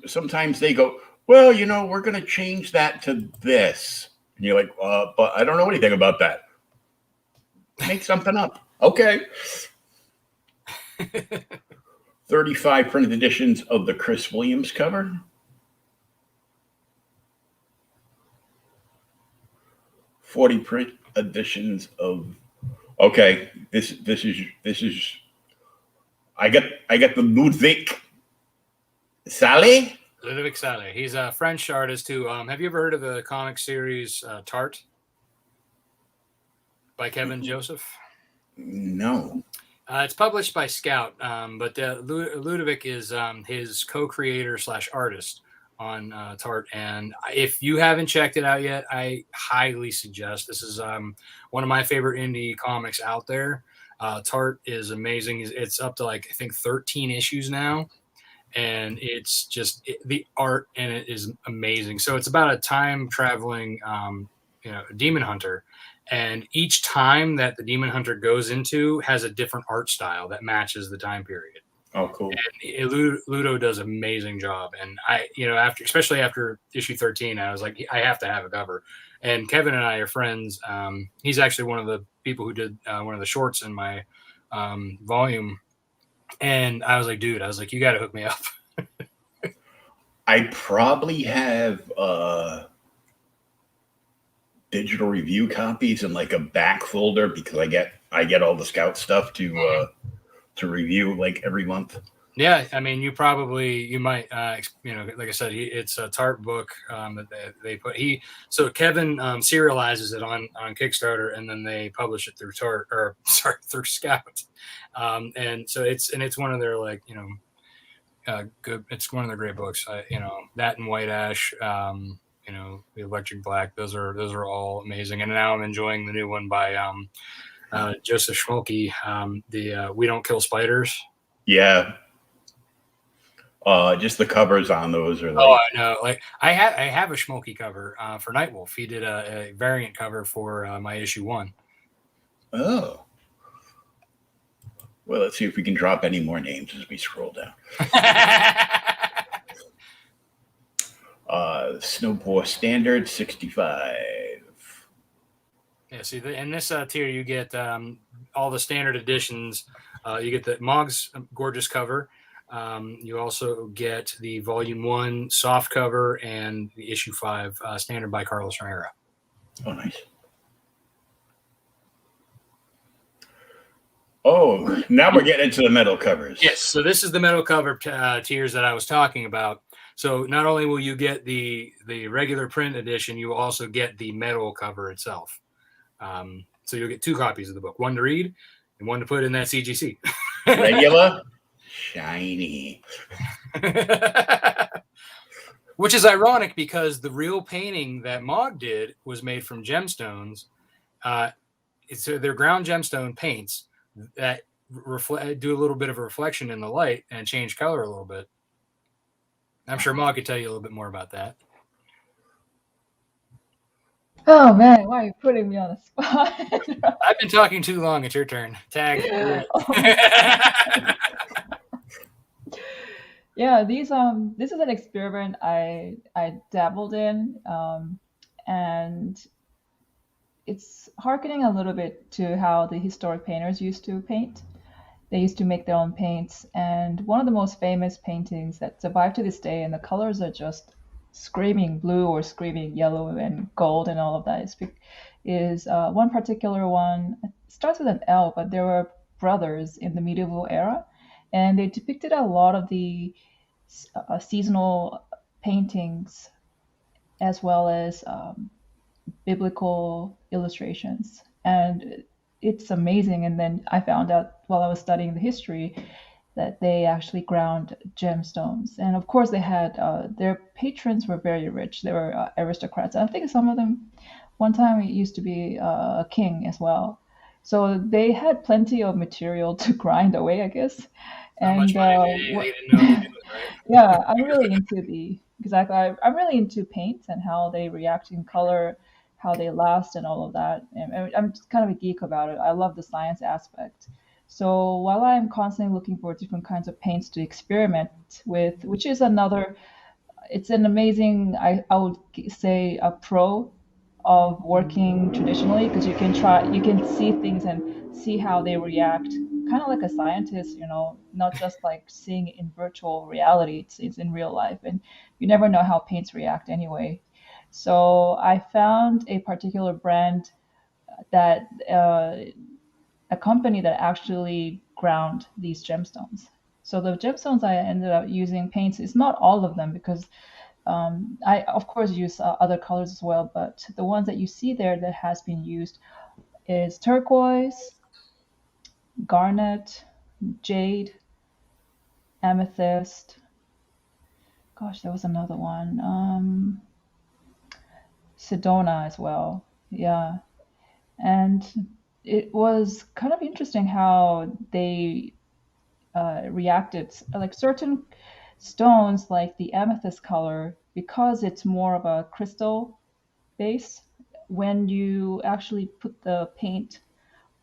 Sometimes they go, well, we're going to change that to this. And you're like, but I don't know anything about that. Make something up. Okay. 35 printed editions of the Chris Williams cover. 40 print editions of. Okay, this is. I got the Ludwig Saleh. Ludovic Saleh. He's a French artist who. Have you ever heard of the comic series Tart by Kevin Joseph? No. It's published by Scout, but Ludovic is his co-creator / artist on Tart. And if you haven't checked it out yet, I highly suggest. This is one of my favorite indie comics out there. Tart is amazing. It's up to I think 13 issues now. And it's just the art in it is amazing. So it's about a time traveling, demon hunter. And each time that the demon hunter goes into has a different art style that matches the time period. Oh, cool. And Ludo does an amazing job. And especially after issue 13, I was like, I have to have a cover. And Kevin and I are friends. He's actually one of the people who did one of the shorts in my volume And I was like, dude, you got to hook me up. I probably have digital review copies in like a back folder because I get all the Scout stuff to review like every month. Yeah, I mean, you might, like I said, it's a TARP book that they put. So Kevin serializes it on Kickstarter, and then they publish it through TARP, or sorry, through Scout. And so it's one of their good. It's one of their great books. That and White Ash, the Electric Black. Those are all amazing. And now I'm enjoying the new one by Joseph Schmolke, the We Don't Kill Spiders. Yeah. Just the covers on those are like. Oh, I know. Like I have a Schmolke cover for Nightwolf. He did a variant cover for my issue 1. Oh. Well, let's see if we can drop any more names as we scroll down. Snowboard Standard 65. Yeah, see, in this tier, you get all the standard editions. You get the Mog's gorgeous cover. You also get the Volume 1 soft cover and the Issue 5 standard by Carlos Herrera. Oh, nice. Oh, now we're getting into the metal covers. Yes, so this is the metal cover tiers that I was talking about. So not only will you get the regular print edition, you will also get the metal cover itself. So you'll get 2 copies of the book, one to read and one to put in that CGC. Regular, shiny. Which is ironic because the real painting that Mog did was made from gemstones. They're ground gemstone paints that do a little bit of a reflection in the light and change color a little bit. I'm sure Mog could tell you a little bit more about that. Oh man, why are you putting me on the spot? I've been talking too long. It's your turn. Tag. Yeah, this is an experiment I dabbled in, and it's harkening a little bit to how the historic painters used to paint. They used to make their own paints, and one of the most famous paintings that survive to this day, and the colors are just screaming blue or screaming yellow and gold and all of that, is one particular one. It starts with an L, but there were brothers in the medieval era, and they depicted a lot of the seasonal paintings as well as biblical illustrations, and it's amazing. And then I found out while I was studying the history that they actually ground gemstones, and of course they had their patrons were very rich. They were aristocrats. I think some of them, one time it used to be a king as well, so they had plenty of material to grind away, I guess. And yeah, I'm really into I'm really into paints and how they react in color, how they last, and all of that. And I'm just kind of a geek about it. I love the science aspect. So while I'm constantly looking for different kinds of paints to experiment with, which is it's an amazing, I would say, a pro of working traditionally, because you can see things and see how they react, kind of like a scientist, not just like seeing it in virtual reality. It's in real life, and you never know how paints react anyway. So I found a particular brand that a company that actually ground these gemstones. So the gemstones I ended up using paints is not all of them, because I of course use other colors as well, but the ones that you see there that has been used is turquoise, garnet, jade, amethyst. Gosh, there was another one. Sedona as well. Yeah. And it was kind of interesting how they reacted. Like certain stones, like the amethyst color, because it's more of a crystal base, when you actually put the paint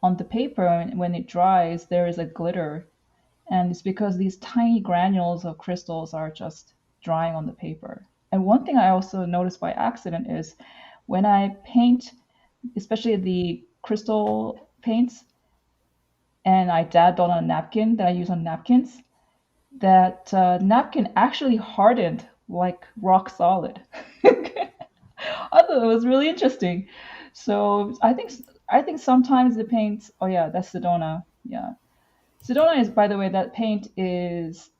on the paper and when it dries, there is a glitter. And it's because these tiny granules of crystals are just drying on the paper. And one thing I also noticed by accident is when I paint, especially the crystal paints, and I dabbed on a napkin that I use on napkins. That napkin actually hardened like rock solid. I thought it was really interesting. So I think sometimes the paint. Oh yeah, that's Sedona. Yeah, Sedona is, by the way, that paint is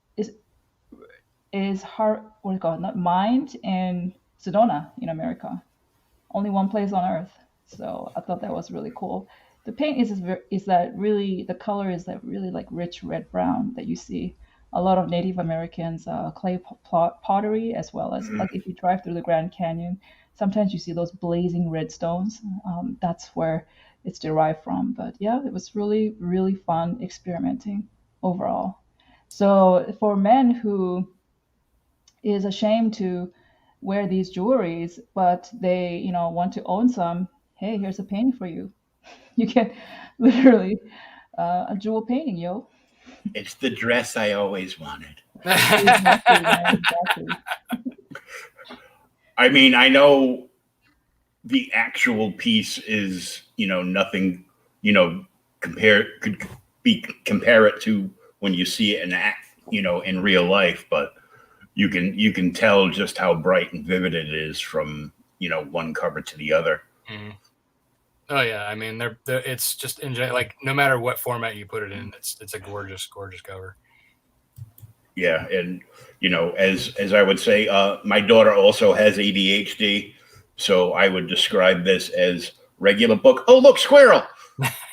hard. What do you call it? Not mined in Sedona in America. Only one place on Earth. So I thought that was really cool. The paint is that really, the color is that really like rich red brown that you see a lot of Native Americans clay pottery, as well as Mhm. like if you drive through the Grand Canyon, sometimes you see those blazing red stones. That's where it's derived from. But yeah, it was really really fun experimenting overall. So for men who is ashamed to wear these jewelries, but they, want to own some. Hey, here's a painting for you. You can literally a jewel painting, yo. It's the dress I always wanted. Exactly, man. Exactly. I mean, I know the actual piece is, nothing, compare it to when you see it in act, in real life, but you can tell just how bright and vivid it is from, one cover to the other. Mhm. Oh yeah, I mean they're it's just like no matter what format you put it in, it's a gorgeous cover. Yeah, and as I would say, my daughter also has ADHD, so I would describe this as regular book. Oh, look, squirrel!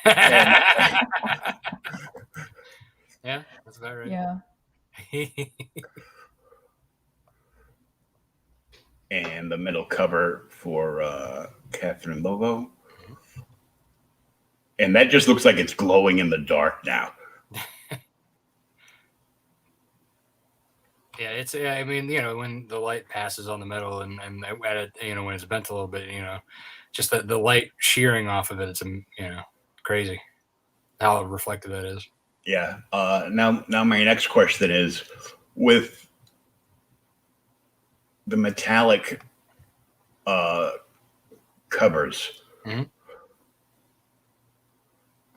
And, Yeah, that's about right. Yeah. and the middle cover for Catherine Lovo, and that just looks like it's glowing in the dark now. Yeah, it's. I mean, when the light passes on the metal and at it, when it's bent a little bit, just the light shearing off of it, it's crazy how reflective that is. Yeah. Now my next question is, with the metallic covers, Mhm.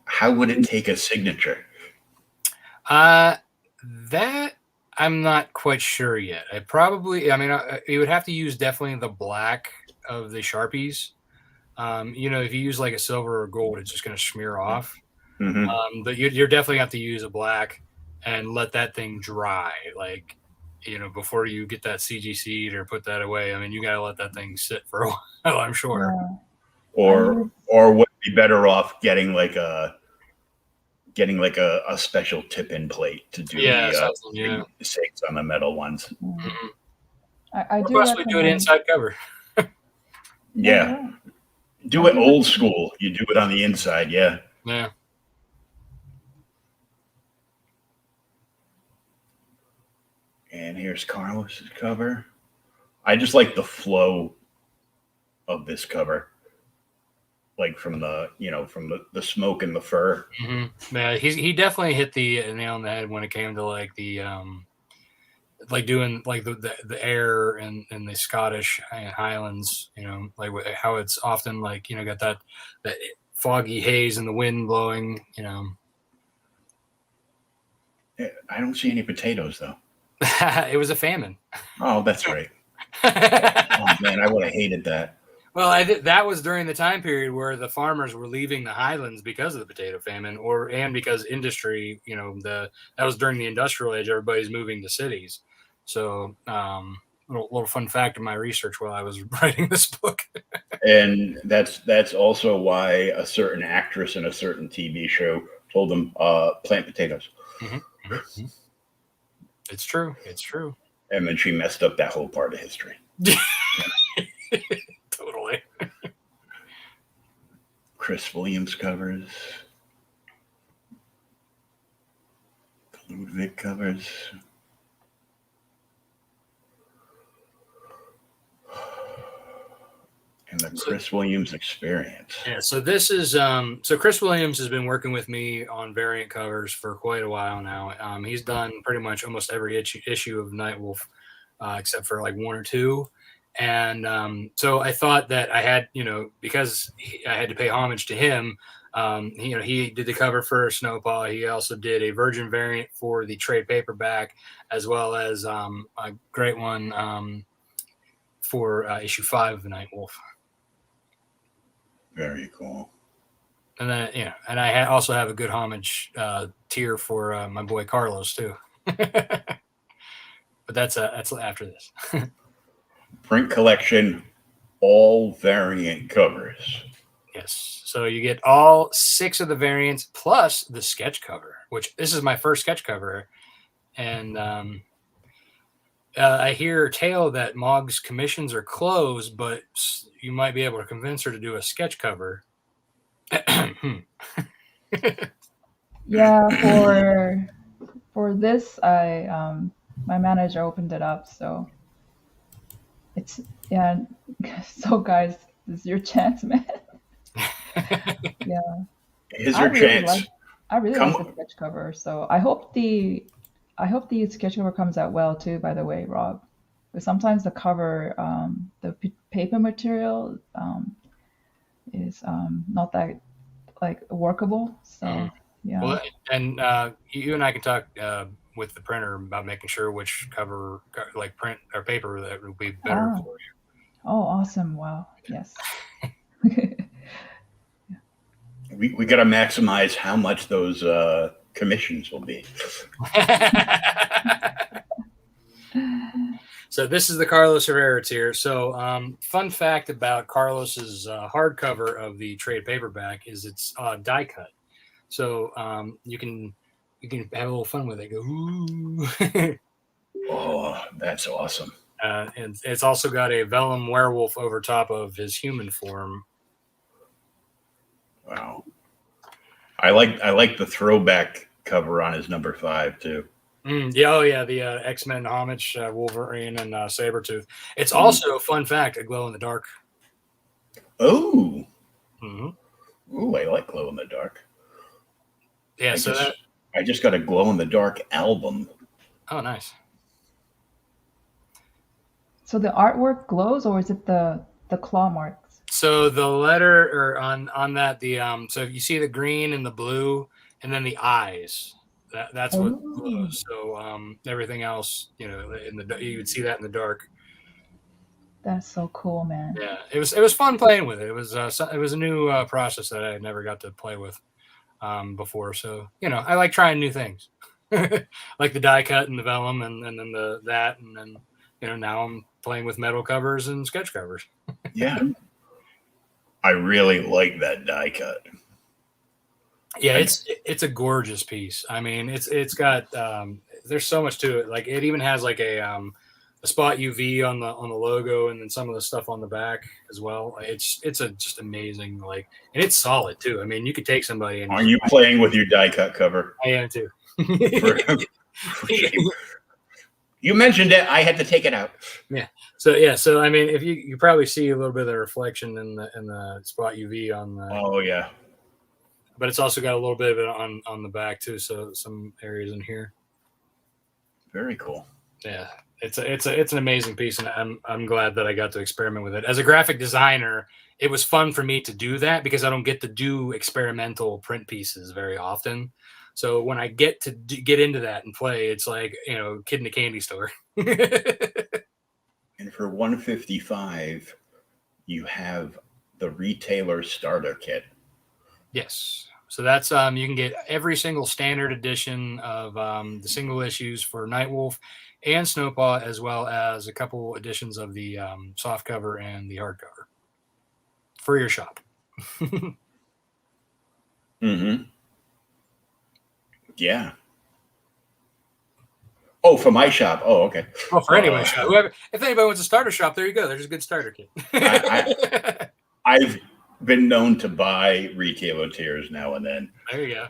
how would it take a signature? That I'm not quite sure yet. I mean, you would have to use definitely the black of the Sharpies. If you use like a silver or gold, it's just going to smear off. Mm-hmm. But you're definitely have to use a black and let that thing dry, like, before you get that CGC'd or put that away. I mean, you got to let that thing sit for a while, I'm sure. Yeah. I Or use would it be better off getting like a special tip-in plate to do Yeah, the something, yeah. sakes on the metal ones? Mhm. I Or do possibly do it recommend. inside cover. Yeah, Yeah, you're right. do I it do old recommend. school. You do it on the inside. Yeah. Yeah. And here's Carlos's cover. I just like the flow of this cover, like from the smoke and the fur. Mm-hmm. Yeah, he definitely hit the nail on the head when it came to like the like doing like the air in the Scottish Highlands, like how it's often like got that foggy haze and the wind blowing. I don't see any potatoes though. It was a famine. Oh, that's right. Oh man, I would have hated that. Well, that was during the time period where the farmers were leaving the highlands because of the potato famine, and because industry. That was during the industrial age. Everybody's moving to cities. So, little fun fact of my research while I was writing this book. And that's also why a certain actress in a certain TV show told them plant potatoes. Mm-hmm. Mm-hmm. It's true. It's true. And then she messed up that whole part of history. Totally. Chris Williams covers. Ludwig covers. And the Chris Williams experience. Yeah, so this is so Chris Williams has been working with me on variant covers for quite a while now. He's done pretty much almost every issue of Nightwolf, except for like one or two. And so I thought that I had, because I had to pay homage to him, He did the cover for Snowpaw. He also did a Virgin variant for the trade paperback, as well as a great one for issue 5 of the Nightwolf. Very cool. And then, and I also have a good homage tier for my boy Carlos too. But that's after this. Print collection, all variant covers. Yes. So you get all 6 of the variants plus the sketch cover, which this is my first sketch cover. And I hear tale that Mog's commissions are closed, but you might be able to convince her to do a sketch cover. Yeah, for this, I my manager opened it up, so it's So guys, this is your chance, man. Yeah, Here's your chance. I really like the sketch cover, so I hope the sketch cover comes out well too. By the way, Rob, because sometimes the cover, the paper material, is not that workable. So yeah. Well, and you and I can talk with the printer about making sure which cover, like print or paper, that will be better for you. Oh, awesome! Wow. Yes. We got to maximize how much those commissions will be. So this is the Carlos Herrera tier. So fun fact about Carlos's hardcover of the trade paperback is it's die cut. So you can have a little fun with it. Go, ooh. Oh, that's awesome. And it's also got a vellum werewolf over top of his human form. Wow. I like the throwback cover on his number 5 too. The X-Men homage, Wolverine and Sabretooth. It's also, fun fact, a glow in the dark. Oh. Mm-hmm. Ooh, I like glow in the dark. Yeah, I just got a glow in the dark album. Oh, nice. So the artwork glows, or is it the claw marks? So the letter, or on that, so you see the green and the blue, and then the eyes. That's what glows. So everything else, you would see that in the dark. That's so cool, man. Yeah, it was fun playing with it. It was a new process that I never got to play with before. So I like trying new things, like the die cut and the vellum, and then that, and then now I'm playing with metal covers and sketch covers. Yeah, I really like that die cut. Yeah, it's a gorgeous piece. I mean, it's got there's so much to it. Like it even has like a spot UV on the logo, and then some of the stuff on the back as well. It's just amazing. Like, and it's solid too. I mean, you could take somebody and. Are you playing with your die cut cover? I am too. You mentioned it. I had to take it out. Yeah. So I mean, if you probably see a little bit of the reflection in the spot UV on the. Oh yeah. But it's also got a little bit of it on the back too. So some areas in here. Very cool. Yeah, it's an amazing piece, and I'm glad that I got to experiment with it. As a graphic designer, it was fun for me to do that because I don't get to do experimental print pieces very often. So when I get to get into that and play, it's like kid in a candy store. And for $155, you have the retailer starter kit. Yes. So that's you can get every single standard edition of the single issues for Nightwolf and Snowpaw, as well as a couple editions of the soft cover and the hardcover for your shop. Mm-hmm. Yeah. Oh, for my shop. Oh, okay. Oh, for anyone's shop. If anybody wants a starter shop, there you go. There's a good starter kit. I've been known to buy retailer tiers now and then. There you go.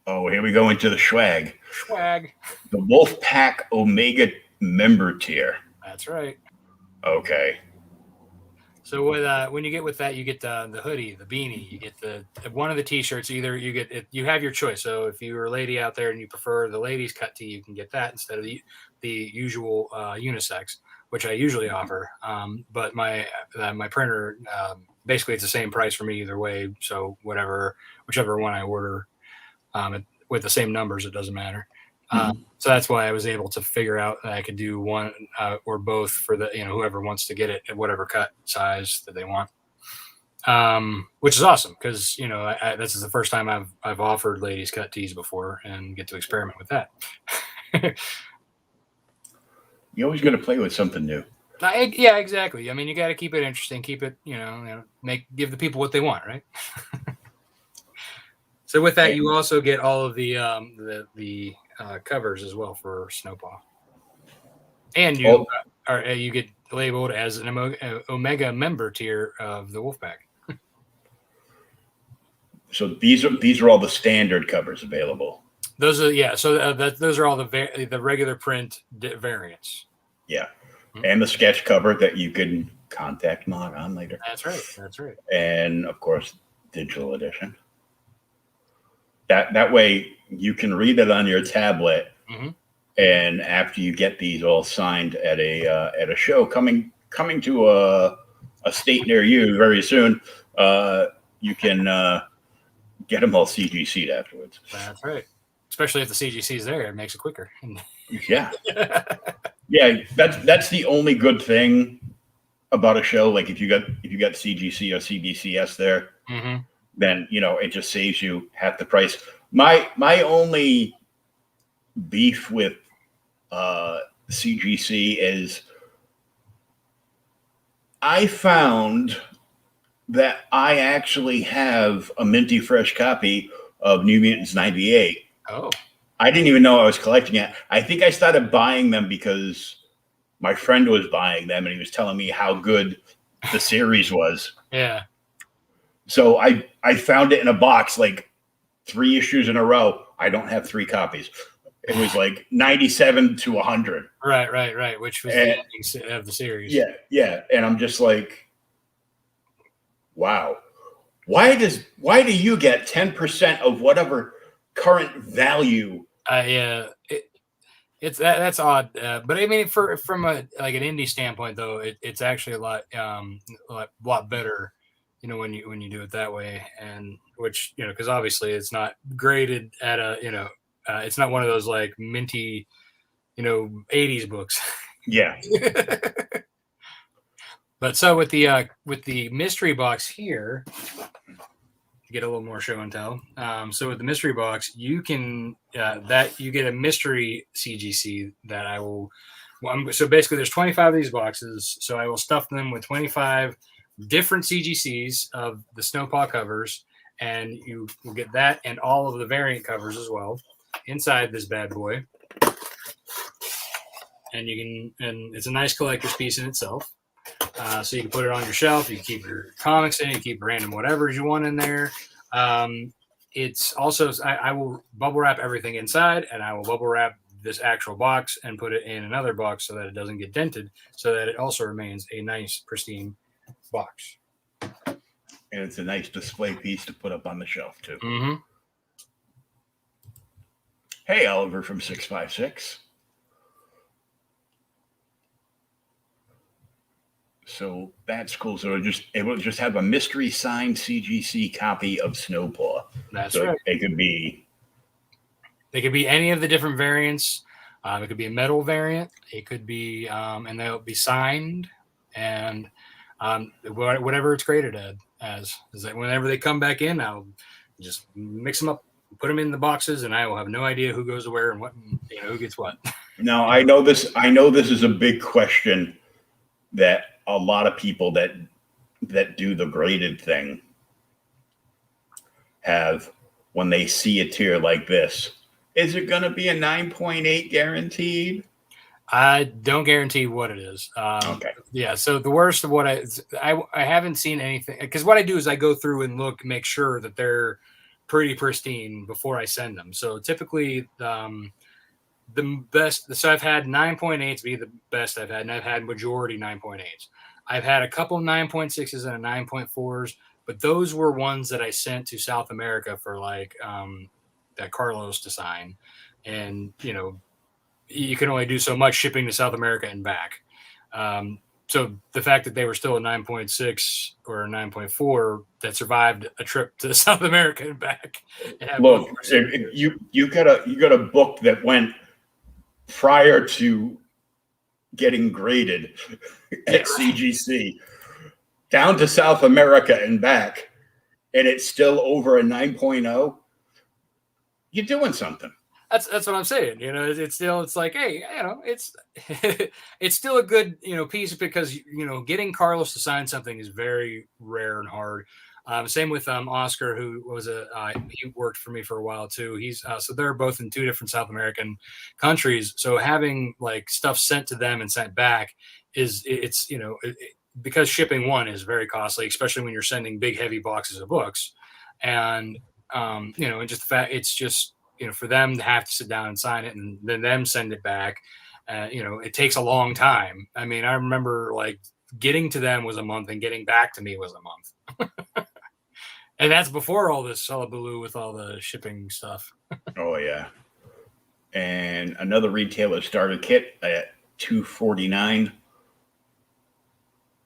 Oh, here we go into the swag. Swag. The Wolfpack Omega member tier. That's right. Okay. So when you get with that, you get the hoodie, the beanie, you get the one of the t-shirts. Either you have your choice. So if you're a lady out there and you prefer the ladies cut tee, you can get that instead of the usual unisex. which I usually offer. But my printer, basically it's the same price for me either way. So whichever one I order, with the same numbers, it doesn't matter. So that's why I was able to figure out that I could do one or both for the, whoever wants to get it at whatever cut size that they want. Which is awesome because, this is the first time I've offered ladies cut tees before and get to experiment with that. You always got to play with something new. Yeah, exactly. I mean, you got to keep it interesting, keep it, give the people what they want, right? So with that, you also get all of the covers as well for Snowpaw, and you get labeled as an Omega member tier of the Wolfpack. So these are all the standard covers available. Those are So those are all the regular print variants. Yeah, and the sketch cover that you can contact Mog on later. That's right. And of course, digital edition. That way you can read it on your tablet, and after you get these all signed at a show coming to a state near you very soon, you can get them all CGC'd afterwards. That's right. Especially if the CGC is there, it makes it quicker. Yeah. Yeah, that's the only good thing about a show. Like if you got CGC or CBCS there, then it just saves you half the price. My only beef with CGC is I found that I actually have a minty fresh copy of New Mutants 98. Oh. I didn't even know I was collecting it. I think I started buying them because my friend was buying them and he was telling me how good the series was. Yeah. So I found it in a box, like 3 issues in a row. I don't have 3 copies. It was like 97 to 100. Right. Which was the ending of the series. Yeah. And I'm just like, wow. Why do you get 10% of whatever current value? That's odd. But I mean, from an indie standpoint, though, it's actually a lot better. When you do it that way, and which because obviously it's not graded at it's not one of those like minty, 80s books. Yeah. But so with the mystery box here, to get a little more show and tell. So with the mystery box, you can you get a mystery CGC that I will. So basically, there's 25 of these boxes. So I will stuff them with 25 different CGCs of the Snowpaw covers, and you will get that and all of the variant covers as well inside this bad boy. And it's a nice collector's piece in itself. So you can put it on your shelf. You can keep your comics in. You keep random whatever you want in there. It's also I will bubble wrap everything inside, and I will bubble wrap this actual box and put it in another box so that it doesn't get dented, so that it also remains a nice, pristine box. And it's a nice display piece to put up on the shelf too. Hey, Oliver from 656. So that's cool. So it will just have a mystery signed CGC copy of Snowpaw. That's so right. They could be any of the different variants. It could be a metal variant. It could be, and they'll be signed, and whatever it's graded as. Is that whenever they come back in, I'll just mix them up, put them in the boxes, and I will have no idea who goes where and what, who gets what. Now I know this is a big question that a lot of people that do the graded thing have when they see a tier like this. Is it going to be a 9.8 guaranteed? I don't guarantee what it is. Okay. Yeah. So the worst of what I haven't seen anything, because what I do is I go through and make sure that they're pretty pristine before I send them. So typically, the best. So I've had 9.8s be the best I've had, and I've had majority 9.8s. I've had a couple 9.6s and a 9.4s, but those were ones that I sent to South America for that Carlos to sign, and you can only do so much shipping to South America and back. So the fact that they were still a 9.6 or a 9.4 that survived a trip to South America and back. And look, you got a book that went prior to getting graded at CGC down to South America and back, and it's still over a 9.0. You're doing something. That's what I'm saying. It's like, hey, it's it's still a good piece, because getting Carlos to sign something is very rare and hard. Same with Oscar, who was he worked for me for a while too. He's so they're both in 2 different South American countries. So having like stuff sent to them and sent back because shipping one is very costly, especially when you're sending big heavy boxes of books, and and just the fact it's just. For them to have to sit down and sign it and then them send it back, it takes a long time. I mean, I remember like getting to them was a month and getting back to me was a month. And that's before all this hullabaloo with all the shipping stuff. Oh, yeah. And another retailer starter kit at $249.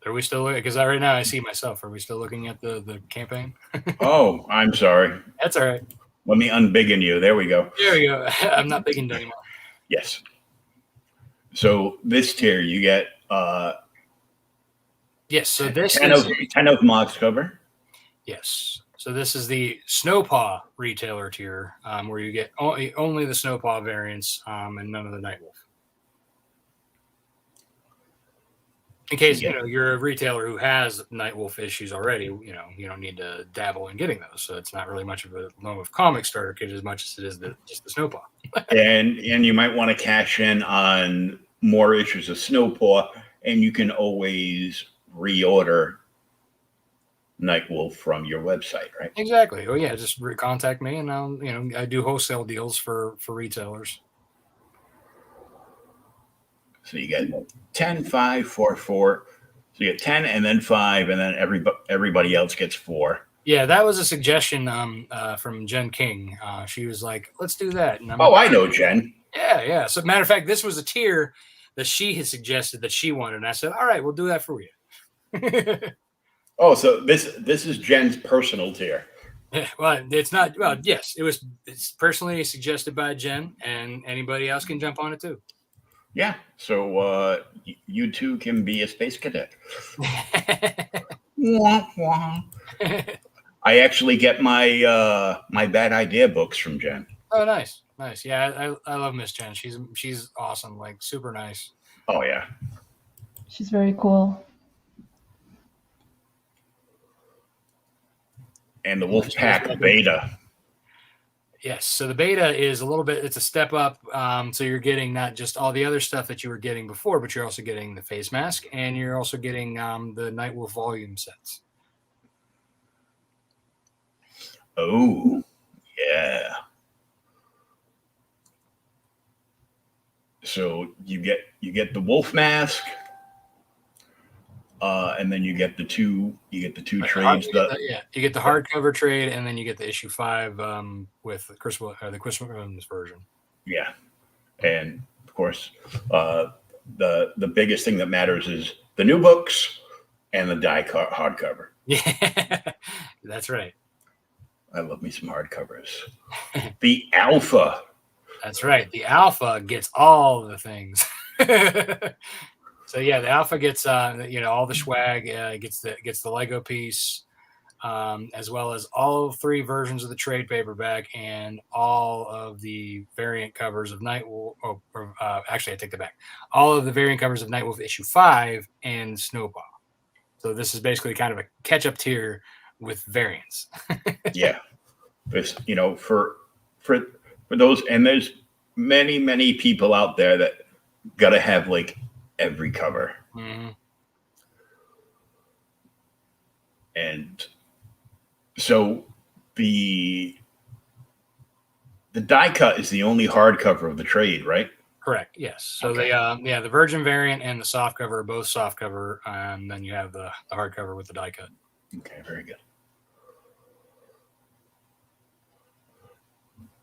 Are we still looking? Because right now I see myself. Are we still looking at the campaign? Oh, I'm sorry. That's all right. Let me unbiggin you. There we go. There we go. I'm not bigging anymore. Yes. So this tier, you get yes. So this 10 of Mog's cover. Yes. So this is the Snowpaw retailer tier, where you get only the Snowpaw variants and none of the Nightwolf. In case you're a retailer who has Nightwolf issues already, you don't need to dabble in getting those. So it's not really much of a loan of comic starter kit as much as it is just the Snowpaw. and you might want to cash in on more issues of Snowpaw, and you can always reorder Nightwolf from your website, right? Exactly. Oh yeah, just contact me, and I'll I do wholesale deals for retailers. So you get 10, 5, 4, 4. So you get 10 and then 5, and then everybody else gets 4. Yeah, that was a suggestion from Jen King. She was like, let's do that. And I know Jen. Yeah. So matter of fact, this was a tier that she had suggested that she wanted. And I said, all right, we'll do that for you. Oh, so this is Jen's personal tier. Well, it's not. Well, yes, it's personally suggested by Jen, and anybody else can jump on it too. Yeah, so you two can be a space cadet. Wah, wah. I actually get my my bad idea books from Jen. Oh, nice. Yeah, I love Miss Jen. She's awesome, like super nice. Oh yeah, she's very cool. And the Wolfpack beta. Yes, so the beta is a little bit, it's a step up. So you're getting not just all the other stuff that you were getting before, but you're also getting the face mask, and you're also getting the Nightwolf volume sets. Oh, yeah. So you get the wolf mask, and then you get the two trades. You get the hardcover trade, and then you get the issue 5 with the Chris Williams version. Yeah, and of course, the biggest thing that matters is the new books and the die hardcover. Yeah, that's right. I love me some hardcovers. The Alpha. That's right. The Alpha gets all the things. So yeah, the Alpha gets all the swag. Gets the Lego piece, as well as all 3 versions of the trade paperback and all of the variant covers of Nightwolf. Actually, I take that back. All of the variant covers of Nightwolf issue 5 and Snowpaw. So this is basically kind of a catch-up tier with variants. Yeah, there's for those, and there's many people out there that gotta have like every cover. Mm-hmm. And so the die cut is the only hardcover of the trade, right? Correct. Yes. So okay. The Virgin variant and the soft cover are both soft cover, and then you have the hardcover with the die cut. Okay, very good.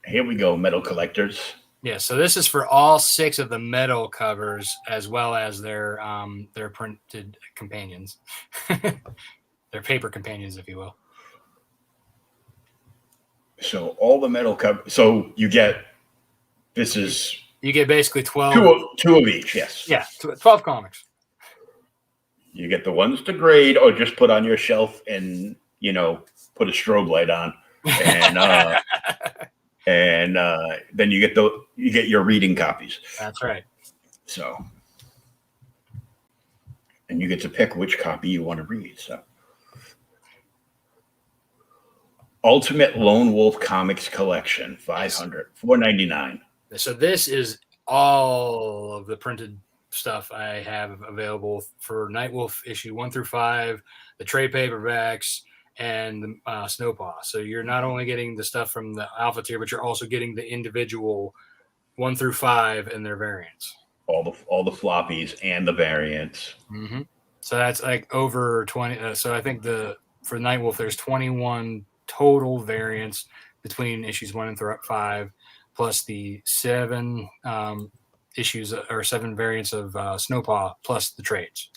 Here we go, metal collectors. Yeah, so this is for all 6 of the metal covers as well as their printed companions, their paper companions, if you will. So all the metal cover. So you get you get basically 12. Two of each. Yes. Yeah, 12 comics. You get the ones to grade, or just put on your shelf and put a strobe light on, and then you get your reading copies. That's right. So, and you get to pick which copy you want to read. So, Ultimate Lone Wolf Comics Collection, $4.99. So this is all of the printed stuff I have available for Nightwolf issue 1 through 5, the trade paperbacks, and the Snowpaw. So you're not only getting the stuff from the alpha tier, but you're also getting the individual 1 through 5 and their variants. All the floppies and the variants. Mm-hmm. So that's like over 20. So I think for Nightwolf, there's 21 total variants between issues 1 and 5, plus the 7 issues or 7 variants of Snowpaw, plus the trades.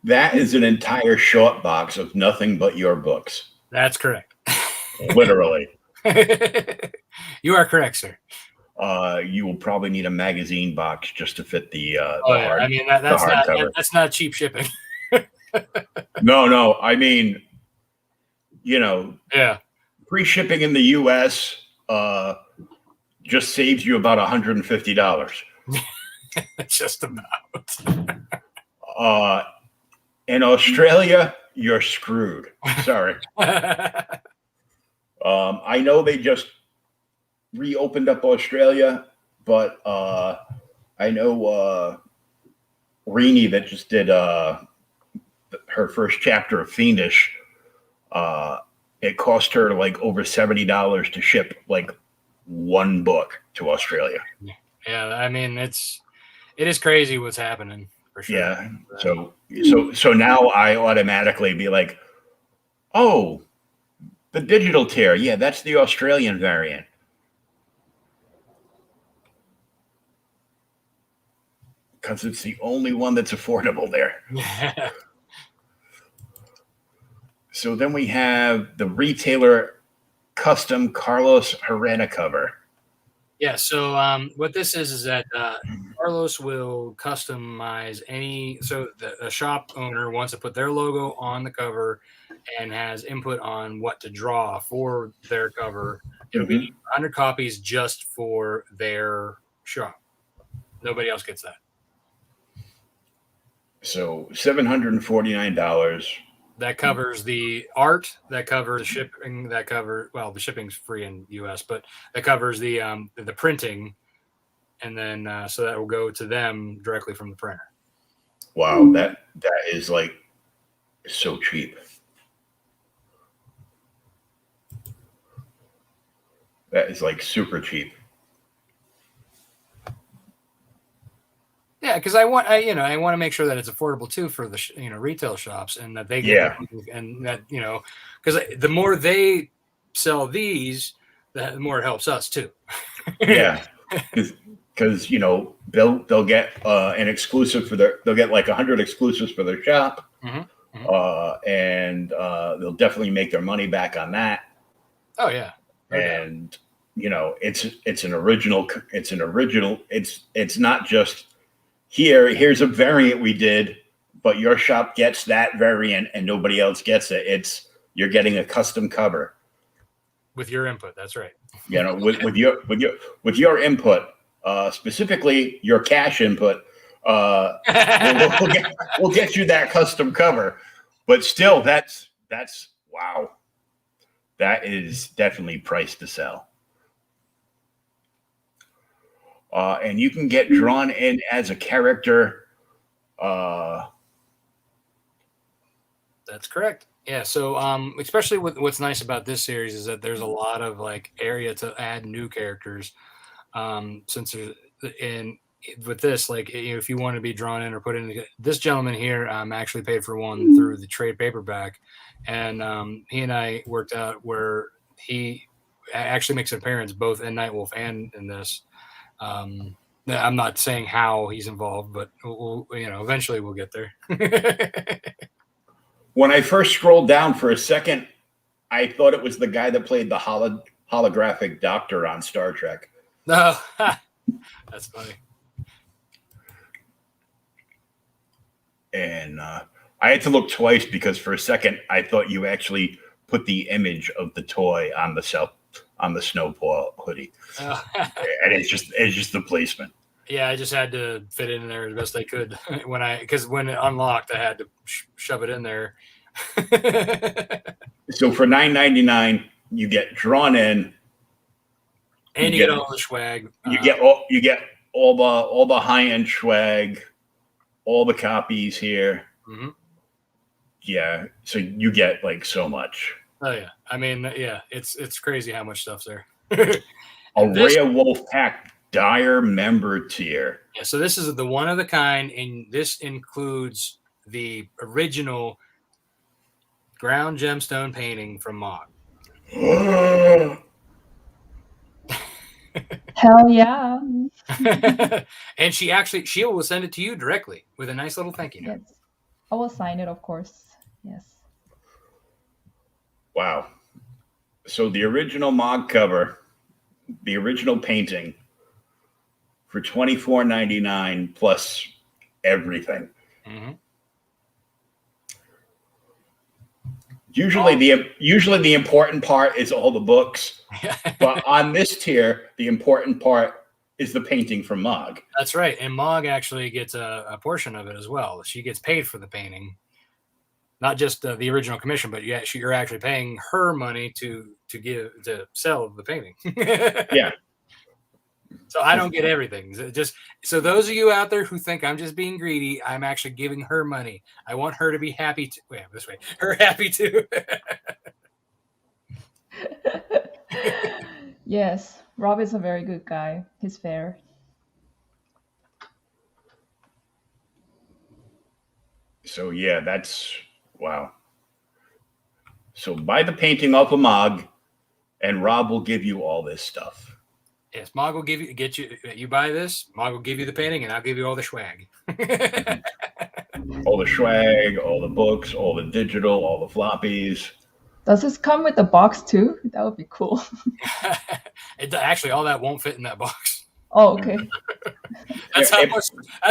That is an entire short box of nothing but your books. That's correct. Literally. You are correct, sir. You will probably need a magazine box just to fit the I mean, that's not cheap shipping. No. I mean, yeah. Free shipping in the U.S. Just saves you about $150. Just about. In Australia, you're screwed. Sorry. I know they just reopened up Australia, but I know Rini that just did her first chapter of Fiendish. It cost her like over $70 to ship like one book to Australia. Yeah, I mean it is crazy what's happening for sure. Yeah. So now I automatically be like, oh, the digital tier. Yeah, that's the Australian variant. Because it's the only one that's affordable there. Yeah. So then we have the retailer custom Carlos Herrera cover. Yeah, so what this is that Carlos will customize a shop owner wants to put their logo on the cover and has input on what to draw for their cover. It'll be 100 copies just for their shop. Nobody else gets that. So $749. That covers the art, that covers shipping, the shipping's free in US, but that covers the printing, and then so that will go to them directly from the printer. Wow, that is like so cheap. That is like super cheap. Yeah, because I want to make sure that it's affordable too for the retail shops, and that they get and that because the more they sell these, the more it helps us too. Yeah, because they'll get an exclusive they'll get like 100 exclusives for their shop, and they'll definitely make their money back on that. Oh yeah, and it's an original. It's not just. Here's a variant we did, but your shop gets that variant and nobody else gets it. You're getting a custom cover with your input. That's right. With your input, specifically your cash input. We'll get you that custom cover, but still, that's wow. That is definitely priced to sell. And you can get drawn in as a character. That's correct. Yeah. So, especially what's nice about this series is that there's a lot of like area to add new characters. Since with this, like if you want to be drawn in or put in, this gentleman here actually paid for one through the trade paperback, and he and I worked out where he actually makes an appearance both in Nightwolf and in this. I'm not saying how he's involved, but eventually we'll get there. When I first scrolled down for a second, I thought it was the guy that played the holographic doctor on Star Trek. No, that's funny. And I had to look twice because for a second I thought you actually put the image of the toy on the Snowpaw hoodie, and it's just the placement. Yeah, I just had to fit it in there as best I could because when it unlocked, I had to shove it in there. So for $9.99, you get drawn in, and you get all the swag. You get all the high-end swag, all the copies here. Mm-hmm. Yeah, so you get like so much. Oh yeah, I mean, yeah, it's crazy how much stuff's there. A Werewolf pack Dire member tier. Yeah, so this is the one of the kind, and this includes the original ground gemstone painting from Mog. Hell yeah. And she will send it to you directly with a nice little thank you note. Yes. I will sign it, of course. Yes. Wow. So the original Mog cover, the original painting, for $24.99 plus everything. Mm-hmm. Usually the important part is all the books, but on this tier, the important part is the painting from Mog. That's right, and Mog actually gets a portion of it as well. She gets paid for the painting, not just the original commission, but you're actually paying her money to sell the painting. Yeah. So I don't get everything. Just so those of you out there who think I'm just being greedy, I'm actually giving her money. I want her to be happy. This way, her happy too. Yes, Rob is a very good guy. He's fair. So yeah, that's wow. So buy the painting off of Mog, and Rob will give you all this stuff. Yes, Mog will you buy this, Mog will give you the painting, and I'll give you all the swag. All the swag, all the books, all the digital, all the floppies. Does this come with a box too? That would be cool. Actually, all that won't fit in that box. Oh, okay. That's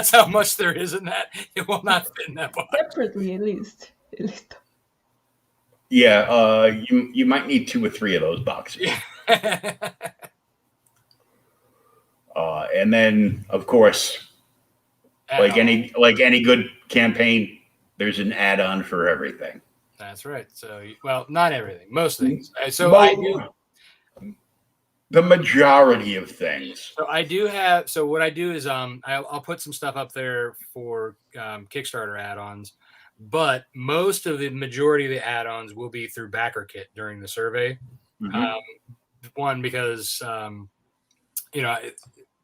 how much there is in that. It will not fit in that box. Separately, at least. Yeah, you might need 2 or 3 of those boxes. Yeah. And then, of course, like any good campaign, there's an add-on for everything. That's right. So, well, not everything, most things. So well, I do the majority of things. So I do have. So what I do is I'll put some stuff up there for Kickstarter add-ons, but most of the majority of the add-ons will be through BackerKit during the survey. Mm-hmm. One because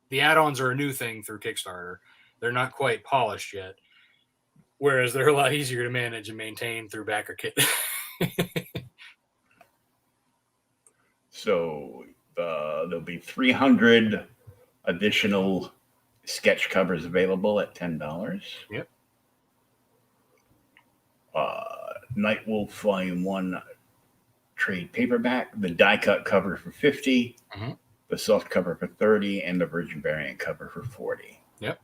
the add-ons are a new thing through Kickstarter. They're not quite polished yet, whereas they're a lot easier to manage and maintain through BackerKit. So there'll be 300 additional sketch covers available at $10. Yep. Nightwolf Volume 1 trade paperback, the die cut cover for $50. Mm-hmm. The soft cover for $30, and the Virgin variant cover for $40. Yep.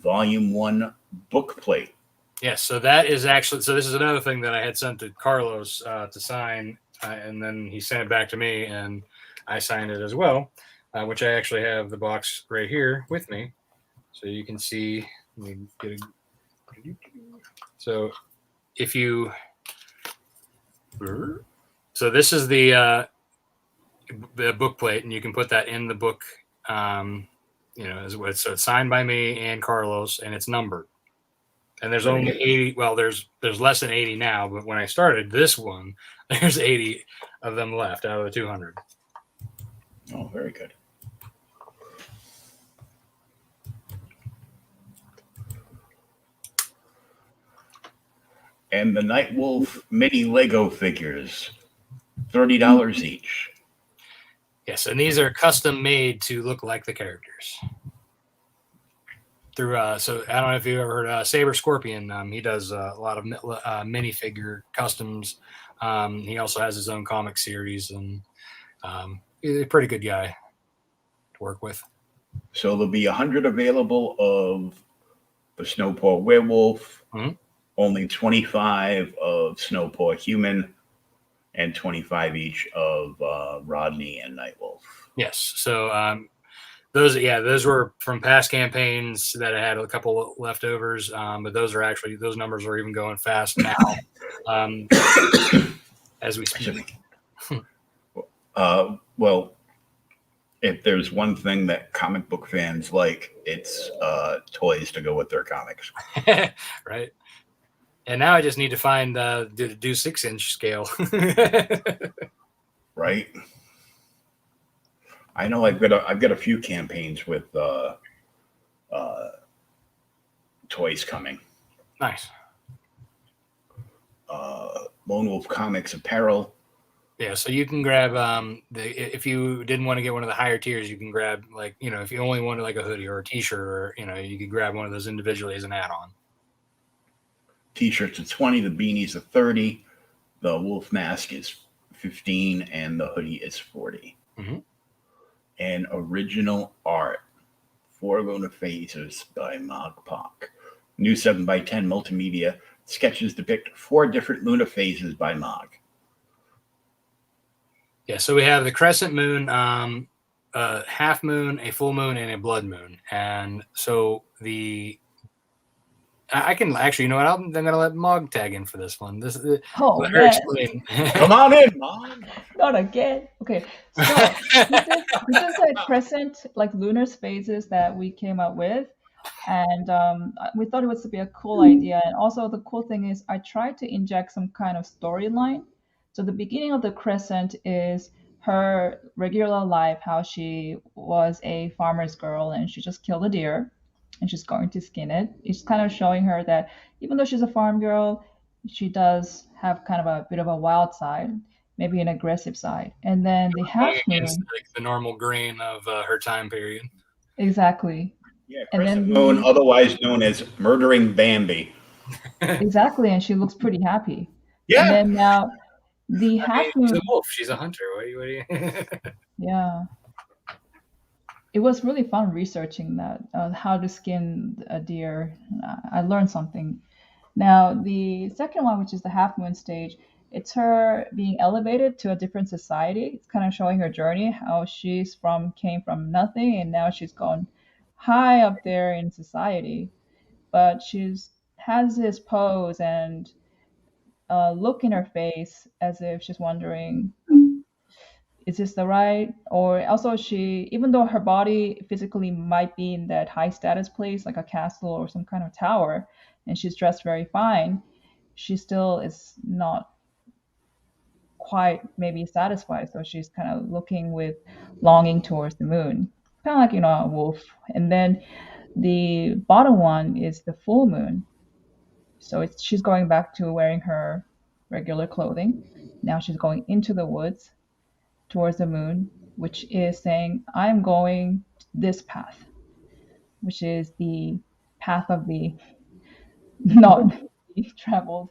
Volume 1 book plate. Yes, so that is actually, so this is another thing that I had sent to Carlos to sign, and then he sent it back to me, and I signed it as well, which I actually have the box right here with me. So you can see, so if you, so this is the book plate, and you can put that in the book, so it's signed by me and Carlos, and it's numbered. And there's only 80. Well, there's less than 80 now, but when I started this one, there's 80 of them left out of the 200. Oh, very good. And the Nightwolf mini Lego figures, $30 each. Yes, and these are custom made to look like the characters. Through so I don't know if you ever heard Saber Scorpion. He does a lot of minifigure customs. He also has his own comic series, and he's a pretty good guy to work with. So there'll be 100 available of the Snowpaw Werewolf, only 25 of Snowpaw Human, and 25 each of Rodney and Nightwolf. Yes. So those were from past campaigns that I had a couple leftovers, but those numbers are even going fast now as we speak. Well, if there's one thing that comic book fans like, it's toys to go with their comics. Right. And now I just need to find do 6-inch scale. Right. I know I've got a few campaigns with toys coming. Nice. Lone Wolf Comics apparel. Yeah, so you can grab if you didn't want to get one of the higher tiers, you can grab if you only wanted like a hoodie or a t-shirt, or you could grab one of those individually as an add-on. T-shirts are 20, the beanies are 30, the wolf mask is 15, and the hoodie is 40. And original art, 4 lunar phases by Mog Pak. New 7x10 multimedia sketches depict 4 different lunar phases by Mog. Yeah, so we have the crescent moon, a half moon, a full moon, and a blood moon. And so I can actually, I'm going to let Mog tag in for this one. Let her explain. Come on in, Mog. Not again. Okay, so this is a crescent, like lunar phases that we came up with, and we thought it was to be a cool idea. And also the cool thing is I tried to inject some kind of storyline. So the beginning of the crescent is her regular life, how she was a farmer's girl and she just killed a deer and she's going to skin it. It's kind of showing her that even though she's a farm girl, she does have kind of a bit of a wild side, maybe an aggressive side. And then the half moon, like the normal grain of her time period. Exactly. Yeah, crescent moon, otherwise known as murdering Bambi. Exactly, and she looks pretty happy. Yeah. And then now the half moon. She's a wolf. She's a hunter. What do you? Yeah. It was really fun researching that, how to skin a deer. I learned something. Now, the second one, which is the half moon stage, it's her being elevated to a different society. It's kind of showing her journey, how came from nothing, and now she's gone high up there in society. But has this pose and look in her face as if she's wondering, is this the right? Or also even though her body physically might be in that high status place, like a castle or some kind of tower, and she's dressed very fine, she still is not quite maybe satisfied. So she's kind of looking with longing towards the moon, kind of like, a wolf. And then the bottom one is the full moon. So she's going back to wearing her regular clothing. Now she's going into the woods towards the moon, which is saying, I'm going this path, which is the path of the not traveled.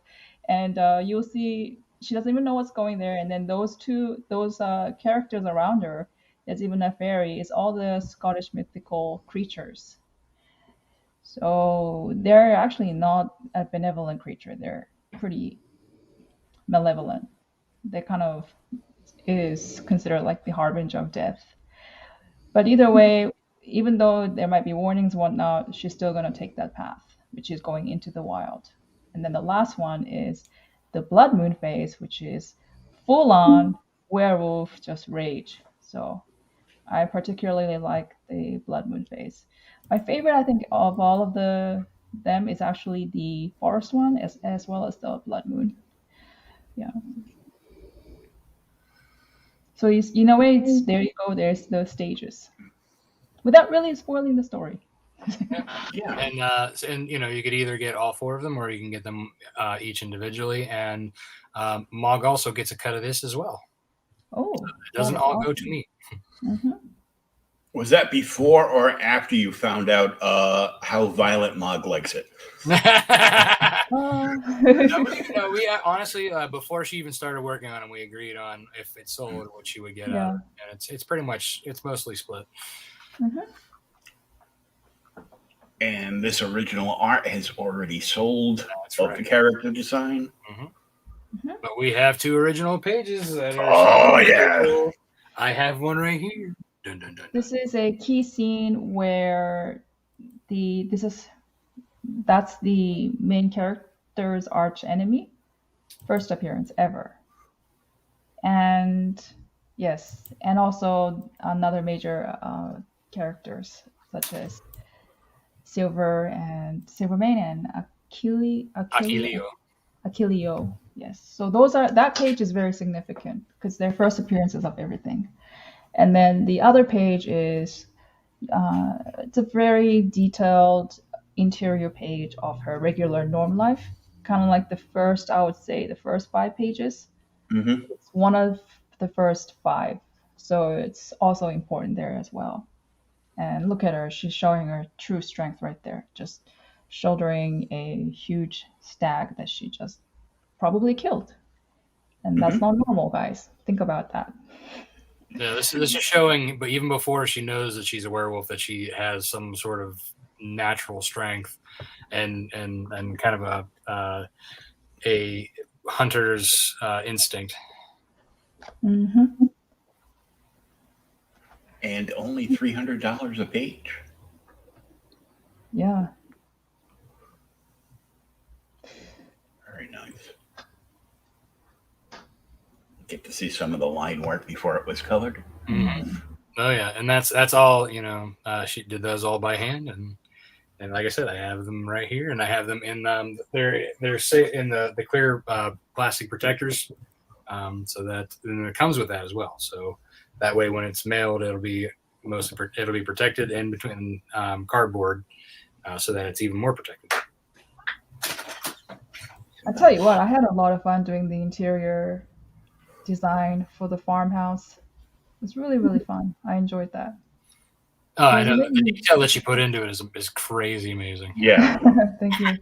And you'll see she doesn't even know what's going there. And then those characters around her, there's even a fairy, is all the Scottish mythical creatures. So they're actually not a benevolent creature. They're pretty malevolent. They kind of is considered like the harbinger of death. But either way, even though there might be warnings and whatnot, she's still going to take that path, which is going into the wild. And then the last one is the blood moon phase, which is full on werewolf, just rage. So I particularly like the blood moon phase. My favorite, I think, of all of them is actually the forest one, as well as the blood moon. Yeah. So in a way, there you go. There's the stages, without really spoiling the story. Yeah, and you could either get all 4 of them, or you can get them each individually. And Mog also gets a cut of this as well. Oh, It doesn't all go to me. Mm-hmm. Was that before or after you found out how violent Mog likes it? No, we honestly, before she even started working on it, we agreed on if it sold what she would get out of it. And it's pretty much, it's mostly split. Mm-hmm. And this original art has already sold. That's of right. The character design. Mm-hmm. Mm-hmm. But we have 2 original pages that are. Oh yeah. Cool. I have one right here. Dun, dun, dun. This is a key scene where that's the main character's arch enemy, first appearance ever. And yes, and also another major characters such as Silvermane and Achilleo. Yes. So that page is very significant because they're first appearances of everything. And then the other page is it's a very detailed interior page of her regular norm life, kind of like I would say the first 5 pages. Mm-hmm. It's one of the first 5, so it's also important there as well. And look at her, she's showing her true strength right there, just shouldering a huge stag that she just probably killed. And that's not normal, guys. Think about that. Yeah, this is showing, but even before she knows that she's a werewolf, that she has some sort of natural strength and kind of a hunter's instinct. Mm-hmm. And only $300 a page. Yeah. Very nice. Get to see some of the line work before it was colored. Mm-hmm. Oh yeah, and that's all. She did those all by hand, and like I said, I have them right here, and I have them in they're in the clear plastic protectors, so that and it comes with that as well. So that way, when it's mailed, it'll be protected in between cardboard, so that it's even more protected. I tell you what, I had a lot of fun doing the interior design for the farmhouse. It was really, really fun. I enjoyed that. Oh, I know. The detail that she put into it is crazy amazing. Yeah. Thank you.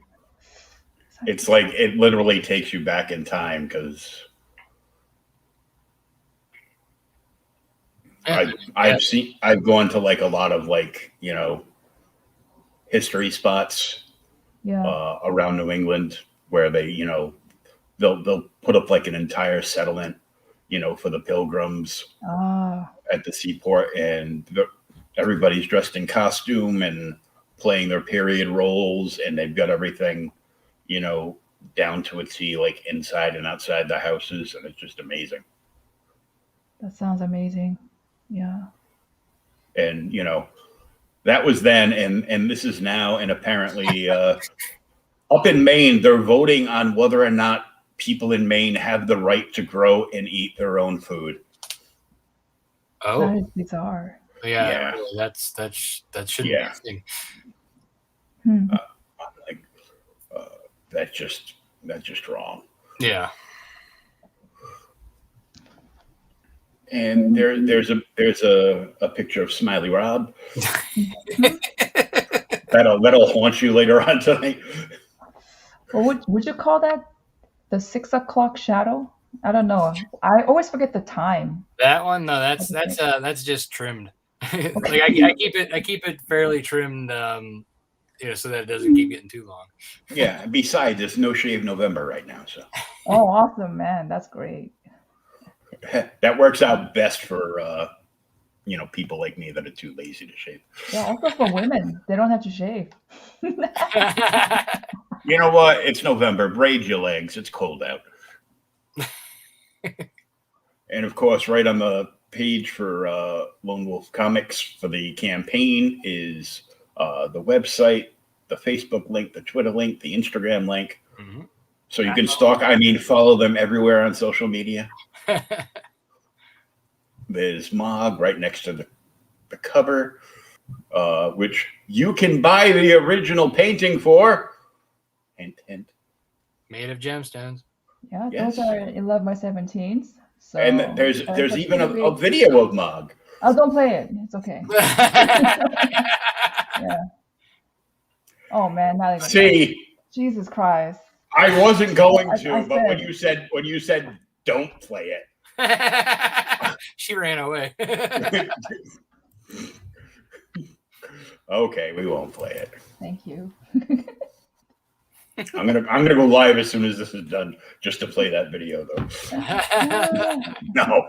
It's like it literally takes you back in time because I've gone to like a lot of like, history spots around New England where they, they'll put up like an entire settlement, for the pilgrims at the seaport, and everybody's dressed in costume and playing their period roles, and they've got everything, down to a T, like inside and outside the houses, and it's just amazing. That sounds amazing. Yeah. And, that was then, and this is now, and apparently up in Maine, they're voting on whether or not people in Maine have the right to grow and eat their own food. Oh, that is bizarre. Yeah. That should be a thing. That's just wrong. Yeah. And there's a picture of Smiley Rob. that'll haunt you later on tonight. Well, would you call that the 6 o'clock shadow? I don't know. I always forget the time. That one, no, that's just trimmed. Like I keep it fairly trimmed, so that it doesn't keep getting too long. Yeah. Besides, it's No Shave November right now, so. Oh, awesome, man! That's great. That works out best for people like me that are too lazy to shave. Yeah, also for women, they don't have to shave. You know what? It's November. Braid your legs. It's cold out. And of course, right on the page for Lone Wolf Comics for the campaign is the website, the Facebook link, the Twitter link, the Instagram link. Mm-hmm. So you can follow them everywhere on social media. There's Mog right next to the cover, which you can buy the original painting for. Hint, hint. Made of gemstones. Yeah, those are 11 by 17s. So And there's that's even pretty a big. video of Mog. Oh, don't play it. It's okay. Yeah. Oh man, not even that. See, Jesus Christ. I wasn't going to, I but when said, you said don't play it, She ran away. okay, we won't play it. thank you. I'm gonna go live as soon as this is done, just to play that video though. No.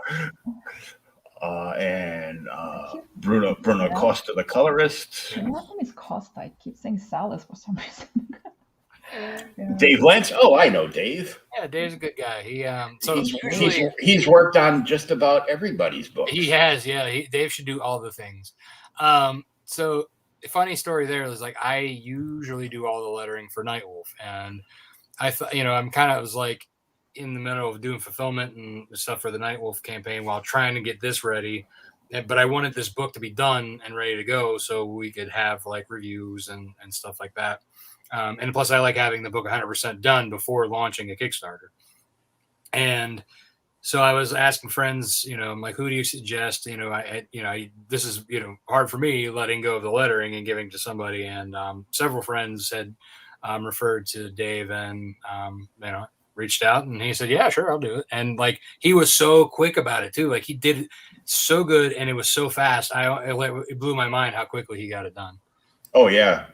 Bruno Costa, the colorist. My last name is Costa. I keep saying Salas for some reason. Yeah. Dave Lentz. Oh, I know Dave. Yeah, Dave's a good guy. He He's worked on just about everybody's books. He has, yeah. Dave should do all the things. So a funny story there is like I usually do all the lettering for Nightwolf, and I thought, I'm kind of was like in the middle of doing fulfillment and stuff for the Nightwolf campaign while trying to get this ready. But I wanted this book to be done and ready to go so we could have like reviews and stuff like that. And plus, I like having the book 100% done before launching a Kickstarter. And so I was asking friends, I'm like, who do you suggest? This is, hard for me letting go of the lettering and giving to somebody. And several friends had referred to Dave and, reached out, and he said, yeah, sure, I'll do it. And like, he was so quick about it too. Like he did it so good and it was so fast. It blew my mind how quickly he got it done. Oh yeah.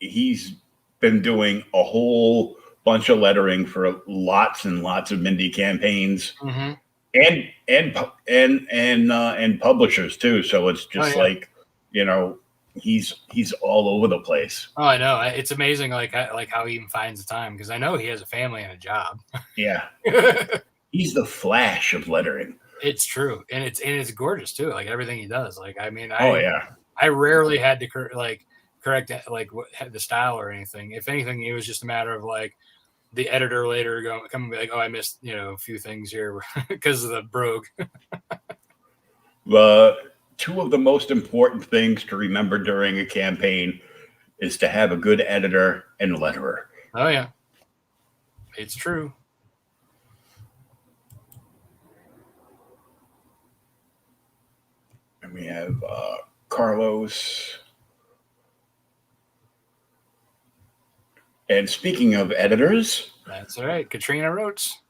He's been doing a whole bunch of lettering for lots and lots of Mindy campaigns, mm-hmm. and publishers too. So it's just he's all over the place. Oh, I know. It's amazing, like how he even finds the time, because I know he has a family and a job. Yeah, he's the Flash of lettering. It's true, and it's gorgeous too. Like everything he does. Like I rarely had to correct the style or anything. If anything, it was just a matter of like the editor later come and be like, oh, I missed a few things here because of the brogue. Two of the most important things to remember during a campaign is to have a good editor and letterer. Oh yeah, it's true. And we have Carlos. And speaking of editors, that's all right. Katrina Rotes.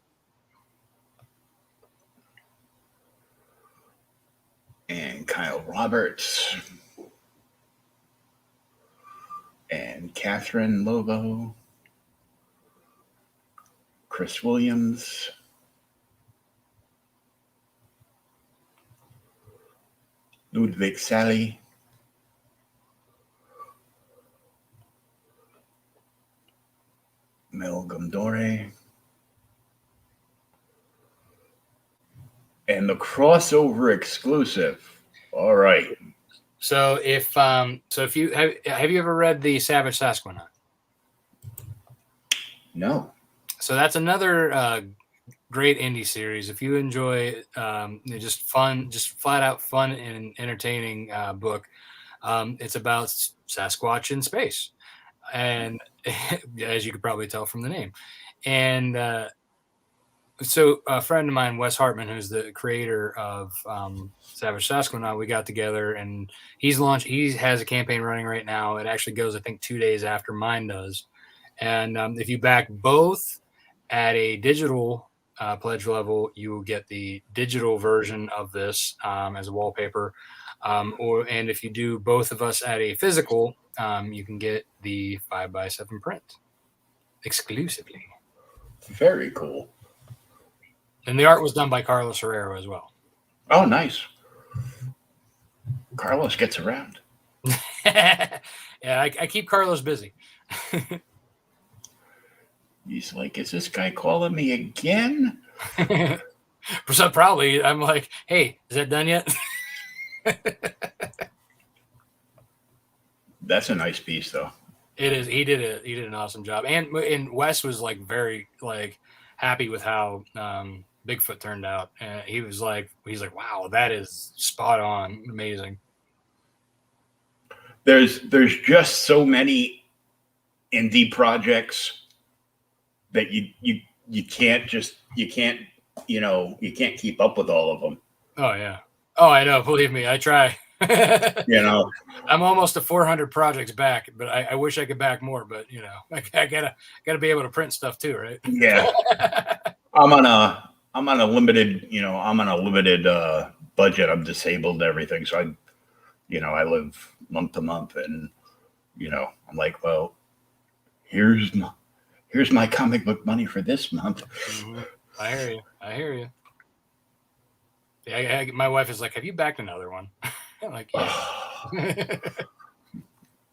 And Kyle Roberts. And Catherine Lobo. Chris Williams. Ludwig Sally. Mel Gumdore. And the crossover exclusive. All right. So if you have you ever read the Savage Sasquatch? No. So that's another great indie series. If you enjoy just flat out fun and entertaining book, it's about Sasquatch in space, and as you could probably tell from the name, and so a friend of mine, Wes Hartman, who's the creator of Savage Sasquatch, we got together and he has a campaign running right now. It actually goes, I think, 2 days after mine does. And if you back both at a digital pledge level, you will get the digital version of this as a wallpaper. And if you do both of us at a physical, you can get the 5x7 print exclusively. Very cool. And the art was done by Carlos Herrera as well. Oh, nice. Carlos gets around. Yeah, I keep Carlos busy. He's like, is this guy calling me again? So probably. I'm like, hey, is that done yet? That's a nice piece, though. It is. He did an awesome job. And Wes was like very happy with how Bigfoot turned out. And he's like, wow, that is spot on, amazing. There's just so many indie projects that you can't you can't keep up with all of them. Oh yeah. Oh, I know. Believe me, I try. I'm almost to 400 projects back, but I wish I could back more. But I gotta be able to print stuff too, right? Yeah. I'm on a limited, budget. I'm disabled and everything, so I live month to month, and I'm like, well, here's my comic book money for this month. Mm-hmm. I hear you. Yeah, my wife is like, have you backed another one? I'm like, yeah.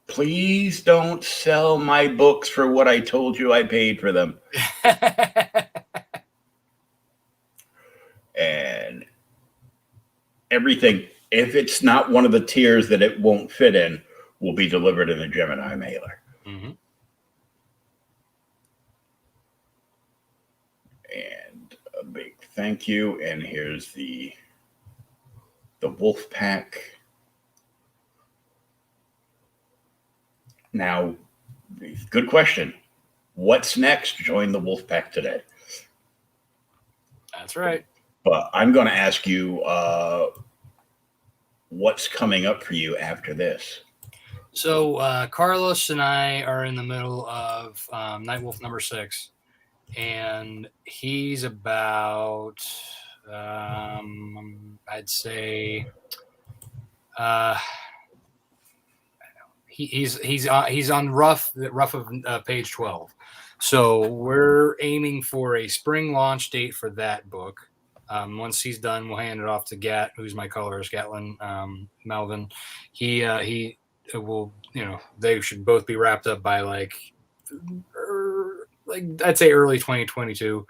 Please don't sell my books for what I told you I paid for them. And everything, if it's not one of the tiers that it won't fit in, will be delivered in a Gemini mailer. Mm-hmm. And a big thank you. And here's the Wolf Pack. Now, good question. What's next? Join the Wolf Pack today. That's right. But I'm going to ask you what's coming up for you after this. So Carlos and I are in the middle of Nightwolf number 6, and he's about I'd say he's on rough of page 12. So we're aiming for a spring launch date for that book. Once he's done, we'll hand it off to Gat, who's my colorist, Gatlin Melvin. He will, they should both be wrapped up by like I'd say early 2022.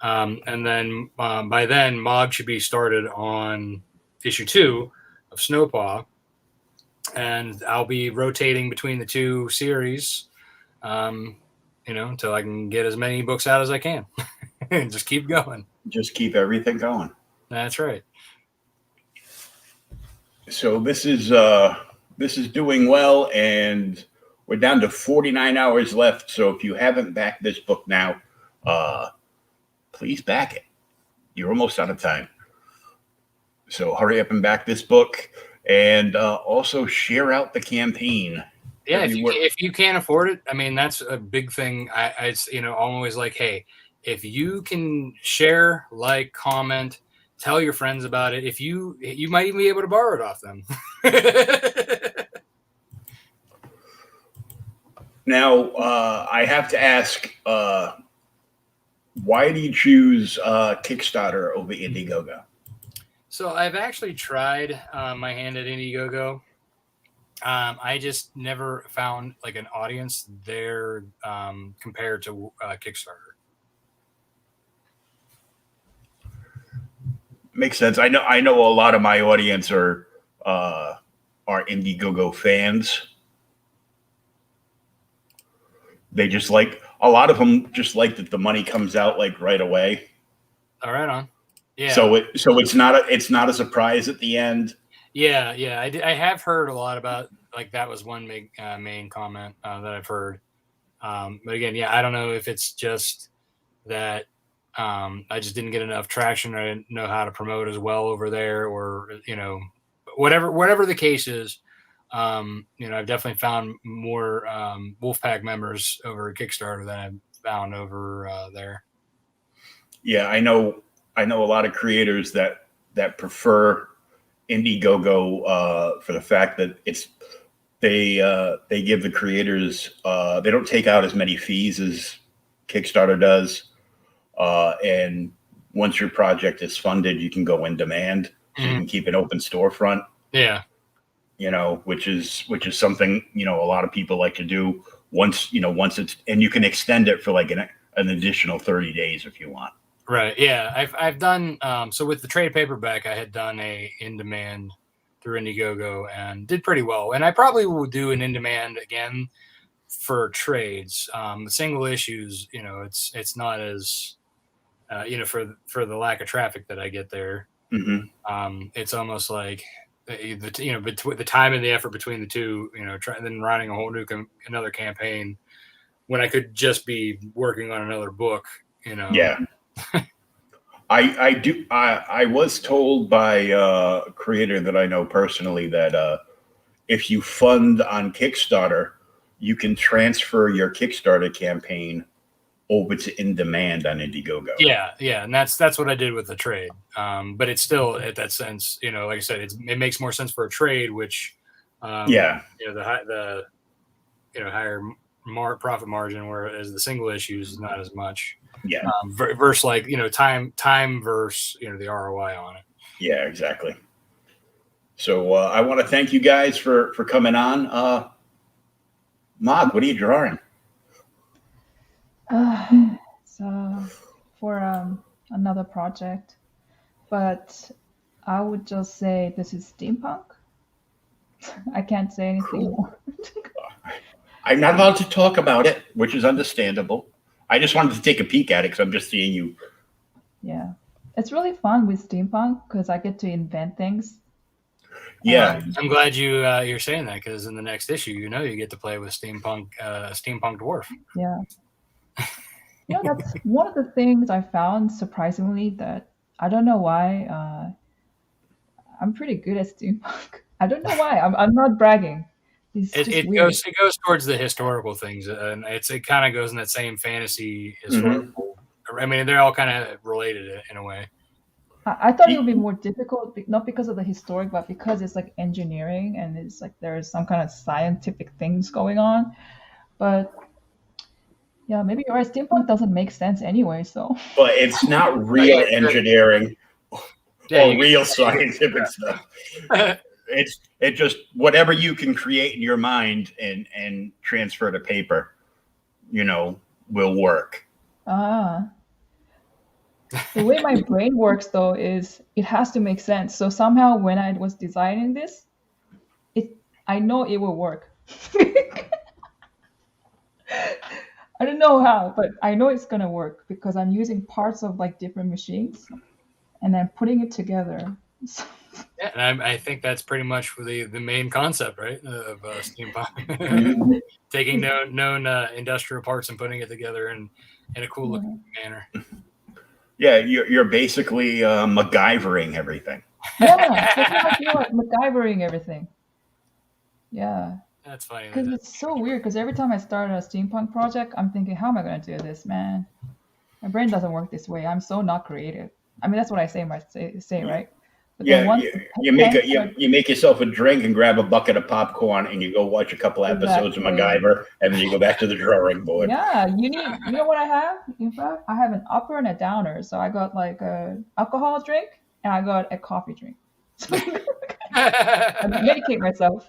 And then by then, Mog should be started on issue 2 of Snowpaw, and I'll be rotating between the two series, until I can get as many books out as I can, and just keep going. Just keep everything going. That's right. So this is doing well, and we're down to 49 hours left. So if you haven't backed this book now, please back it. You're almost out of time. So hurry up and back this book, and also share out the campaign. Yeah, if you can't afford it, I mean, that's a big thing. I'm always like, hey, if you can share, like, comment, tell your friends about it. If you might even be able to borrow it off them. Now, I have to ask, why do you choose Kickstarter over Indiegogo? So I've actually tried my hand at Indiegogo. I just never found like an audience there compared to Kickstarter. Makes sense. I know a lot of my audience are Indiegogo fans. They just like, a lot of them just like that the money comes out like right away. All right, on. Yeah. So it's not a surprise at the end. Yeah. I have heard a lot about, like, that was one big main comment that I've heard. But again, yeah, I don't know if it's just that I just didn't get enough traction. I didn't know how to promote as well over there, or whatever the case is. I've definitely found more Wolfpack members over Kickstarter than I've found over there. Yeah, I know a lot of creators that prefer Indiegogo for the fact that they give the creators they don't take out as many fees as Kickstarter does, and once your project is funded, you can go in demand, so you can keep an open storefront. Yeah. Which is something, a lot of people like to do once it's, and you can extend it for like an additional 30 days if you want. Right. Yeah. I've done, so with the trade paperback, I had done a in-demand through Indiegogo and did pretty well. And I probably will do an in-demand again for trades. The single issues, it's not as, for the lack of traffic that I get there. Mm-hmm. It's almost like, between the time and the effort between the two, then running a whole another campaign when I could just be working on another book, Yeah. I was told by a creator that I know personally that if you fund on Kickstarter, you can transfer your Kickstarter campaign over to In Demand on Indiegogo. Yeah, and that's what I did with the trade. But it's still, at that sense, like I said, it makes more sense for a trade, which the higher profit margin, whereas the single issues is not as much. Yeah. Versus like time versus the ROI on it. Yeah, exactly. So I want to thank you guys for coming on. Mog, what are you drawing? So for another project, but I would just say this is steampunk. I can't say anything more. I'm not allowed to talk about it, which is understandable. I just wanted to take a peek at it because I'm just seeing you. Yeah, it's really fun with steampunk because I get to invent things. Yeah, I'm glad you're saying that, because in the next issue, you get to play with steampunk dwarf. Yeah. That's one of the things I found surprisingly that I don't know why. I'm pretty good at steampunk. I don't know why. I'm not bragging. It goes towards the historical things, and it kind of goes in that same fantasy historical. Mm-hmm. I mean, they're all kind of related in a way. I thought it would be more difficult, not because of the historic, but because it's like engineering and it's like there's some kind of scientific things going on. But yeah, maybe you're right. Steampunk doesn't make sense anyway, so. But it's not real engineering or real scientific stuff. It's just whatever you can create in your mind and transfer to paper, will work. The way my brain works though is it has to make sense. So somehow when I was designing this, I know it will work. I don't know how, but I know it's gonna work because I'm using parts of like different machines and then putting it together. Yeah, and I think that's pretty much the main concept, right, of steampunk. Taking known industrial parts and putting it together in a cool looking manner. Yeah, you're basically MacGyvering everything. Yeah, I feel like MacGyvering everything. Yeah. That's funny. Because it's so weird, because every time I start a steampunk project, I'm thinking, how am I going to do this, man? My brain doesn't work this way. I'm so not creative. I mean, that's what I say, right? But yeah, you make yourself a drink and grab a bucket of popcorn and you go watch a couple episodes of MacGyver and then you go back to the drawing board. Yeah, you know what I have? In fact, I have an upper and a downer. So I got like a alcohol drink and I got a coffee drink. So I medicate myself.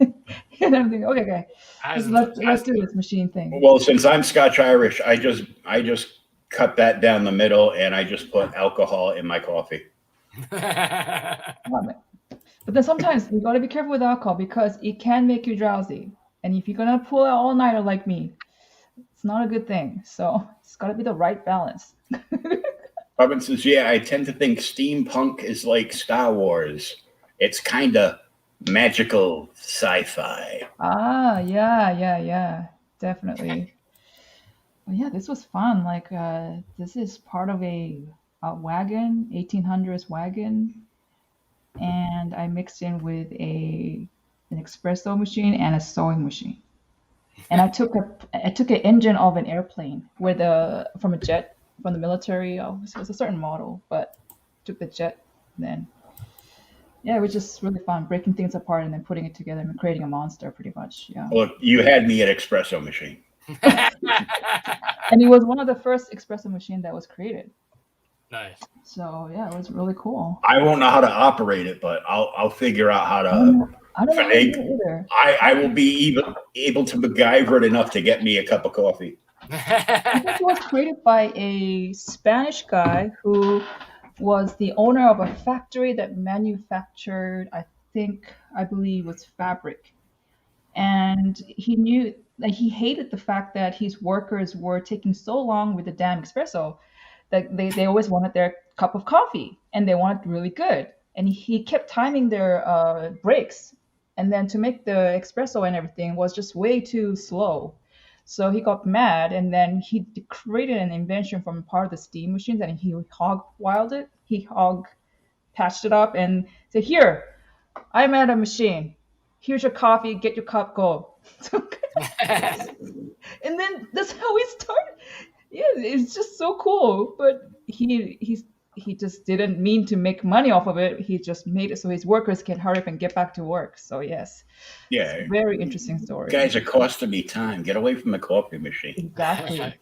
And I'm thinking, okay, let's do this machine thing. Well, since I'm Scotch Irish, I just cut that down the middle and I just put alcohol in my coffee. But then sometimes you got to be careful with alcohol because it can make you drowsy. And if you're going to pull out all-nighter like me, it's not a good thing. So it's got to be the right balance. Robin says, yeah, I tend to think steampunk is like Star Wars. It's kind of magical sci-fi. Yeah, definitely. Well, yeah, this was fun. Like, this is part of a wagon, 1800s wagon, and I mixed in with an espresso machine and a sewing machine. And I took an engine of an airplane from the military. It was a certain model, but took the jet then. Yeah, it was just really fun, breaking things apart and then putting it together and creating a monster, pretty much. Yeah. Look, you had me at espresso machine. And it was one of the first espresso machine that was created. Nice. So yeah, it was really cool. I won't know how to operate it, but I'll figure out how to. I don't know how to do it either. I will be able to MacGyver it enough to get me a cup of coffee. I think it was created by a Spanish guy who was the owner of a factory that manufactured, I believe, was fabric. And he hated the fact that his workers were taking so long with the damn espresso that they always wanted their cup of coffee and they wanted really good. And he kept timing their breaks. And then to make the espresso and everything was just way too slow. So he got mad, and then he created an invention from part of the steam machines, and he hog patched it up and said, "Here, I made a machine. Here's your coffee. Get your cup. Go." And then that's how he started. Yeah, it's just so cool. But he just didn't mean to make money off of it. He just made it so his workers can hurry up and get back to work. So yes, Yeah, it's a very interesting story. guys are costing me time. Get away from the coffee machine. Exactly.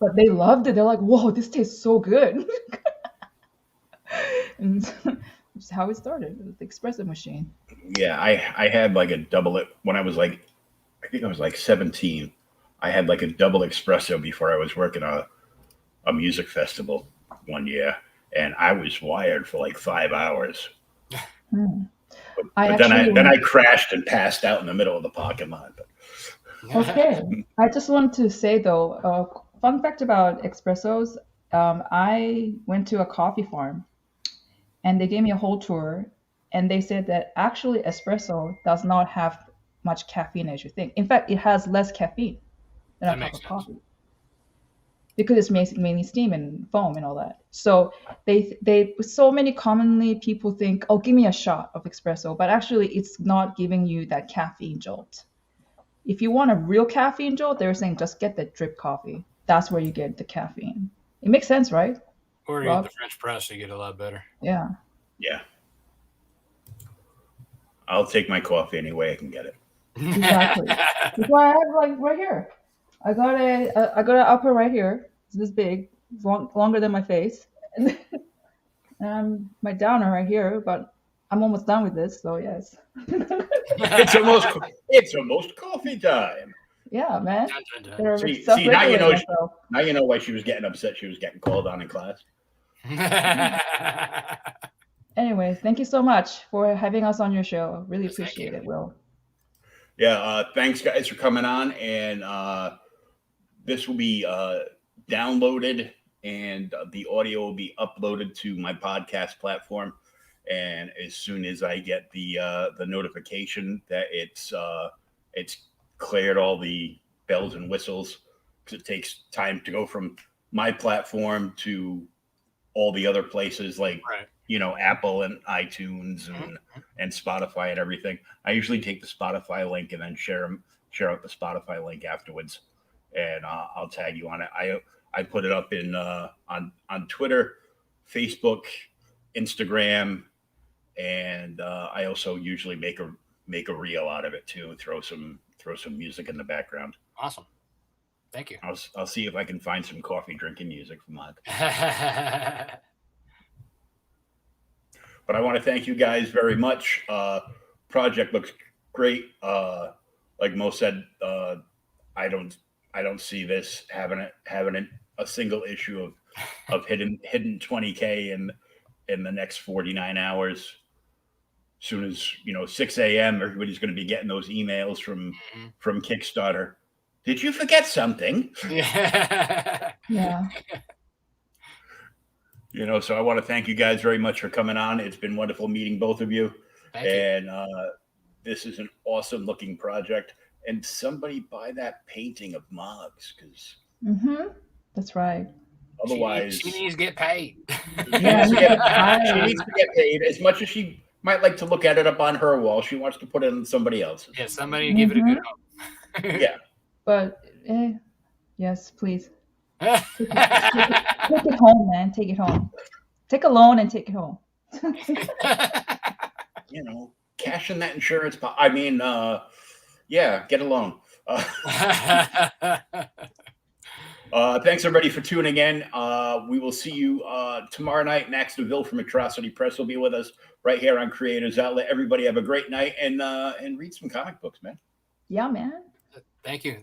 But they loved it. They're like, "Whoa, this tastes so good." And that's how it started with the espresso machine. Yeah, I had like a double it when I was like, I think I was like 17. I had like a double espresso before I was working a music festival one year, and I was wired for like 5 hours. Hmm. But then I crashed and passed out in the middle of the parking lot. But Okay. I just want to say though, fun fact about espressos. I went to a coffee farm, and they gave me a whole tour, and they said that actually espresso does not have much caffeine as you think. In fact, it has less caffeine than a That cup makes of sense. coffee because it's mainly steam and foam and all that. So they so many commonly people think, "Oh, give me a shot of espresso," but actually it's not giving you that caffeine jolt. If you want a real caffeine jolt, they're saying just get the drip coffee. That's where you get the caffeine. It makes sense, right? Or you Rob? get the French press, you get a lot better. Yeah. yeah, I'll take my coffee any way I can get it. Exactly. That's why I have like right here. I got an upper right here. It's this big, it's longer than my face, and my downer right here. But I'm almost done with this, so yes. It's almost coffee time. Yeah, man. Dun, dun, dun. They're See, self-regulating myself. now you know why she was getting upset. She was getting called on in class. Anyways, thank you so much for having us on your show. Really Yes, thank appreciate you. it, Will. Yeah, thanks guys for coming on, and this will be downloaded, and the audio will be uploaded to my podcast platform. And as soon as I get the notification that it's cleared all the bells and whistles, because it takes time to go from my platform to all the other places like Right. Apple and iTunes and Spotify and everything. I usually take the Spotify link and then share out the Spotify link afterwards, and I'll tag you on it. I put it up in on Twitter, Facebook, Instagram, and I also usually make a reel out of it too. Throw some music in the background. Awesome. Thank you. I'll see if I can find some coffee drinking music for Mark. But I want to thank you guys very much. Project looks great. Like Mo said, I don't see this having a single issue of hitting 20K in the next 49 hours. Soon as 6 a.m., everybody's going to be getting those emails from Kickstarter. Did you forget something? Yeah. Yeah. So I want to thank you guys very much for coming on. It's been wonderful meeting both of you. Thank you. And this is an awesome looking project. And somebody buy that painting of Moggs, because That's right. otherwise she needs to get paid. Yeah, she right. needs to get paid. As much as she might like to look at it up on her wall, she wants to put it on somebody else's. Yeah, somebody give it a good home. Yeah. But yes, please. Take it home, man. Take it home. Take a loan and take it home. Cash in that insurance. I mean, yeah, get a loan. Thanks everybody for tuning in. We will see you tomorrow night. Max DeVille from Atrocity Press will be with us right here on Creators Outlet. Everybody have a great night and read some comic books, man. Yeah, man. Thank you.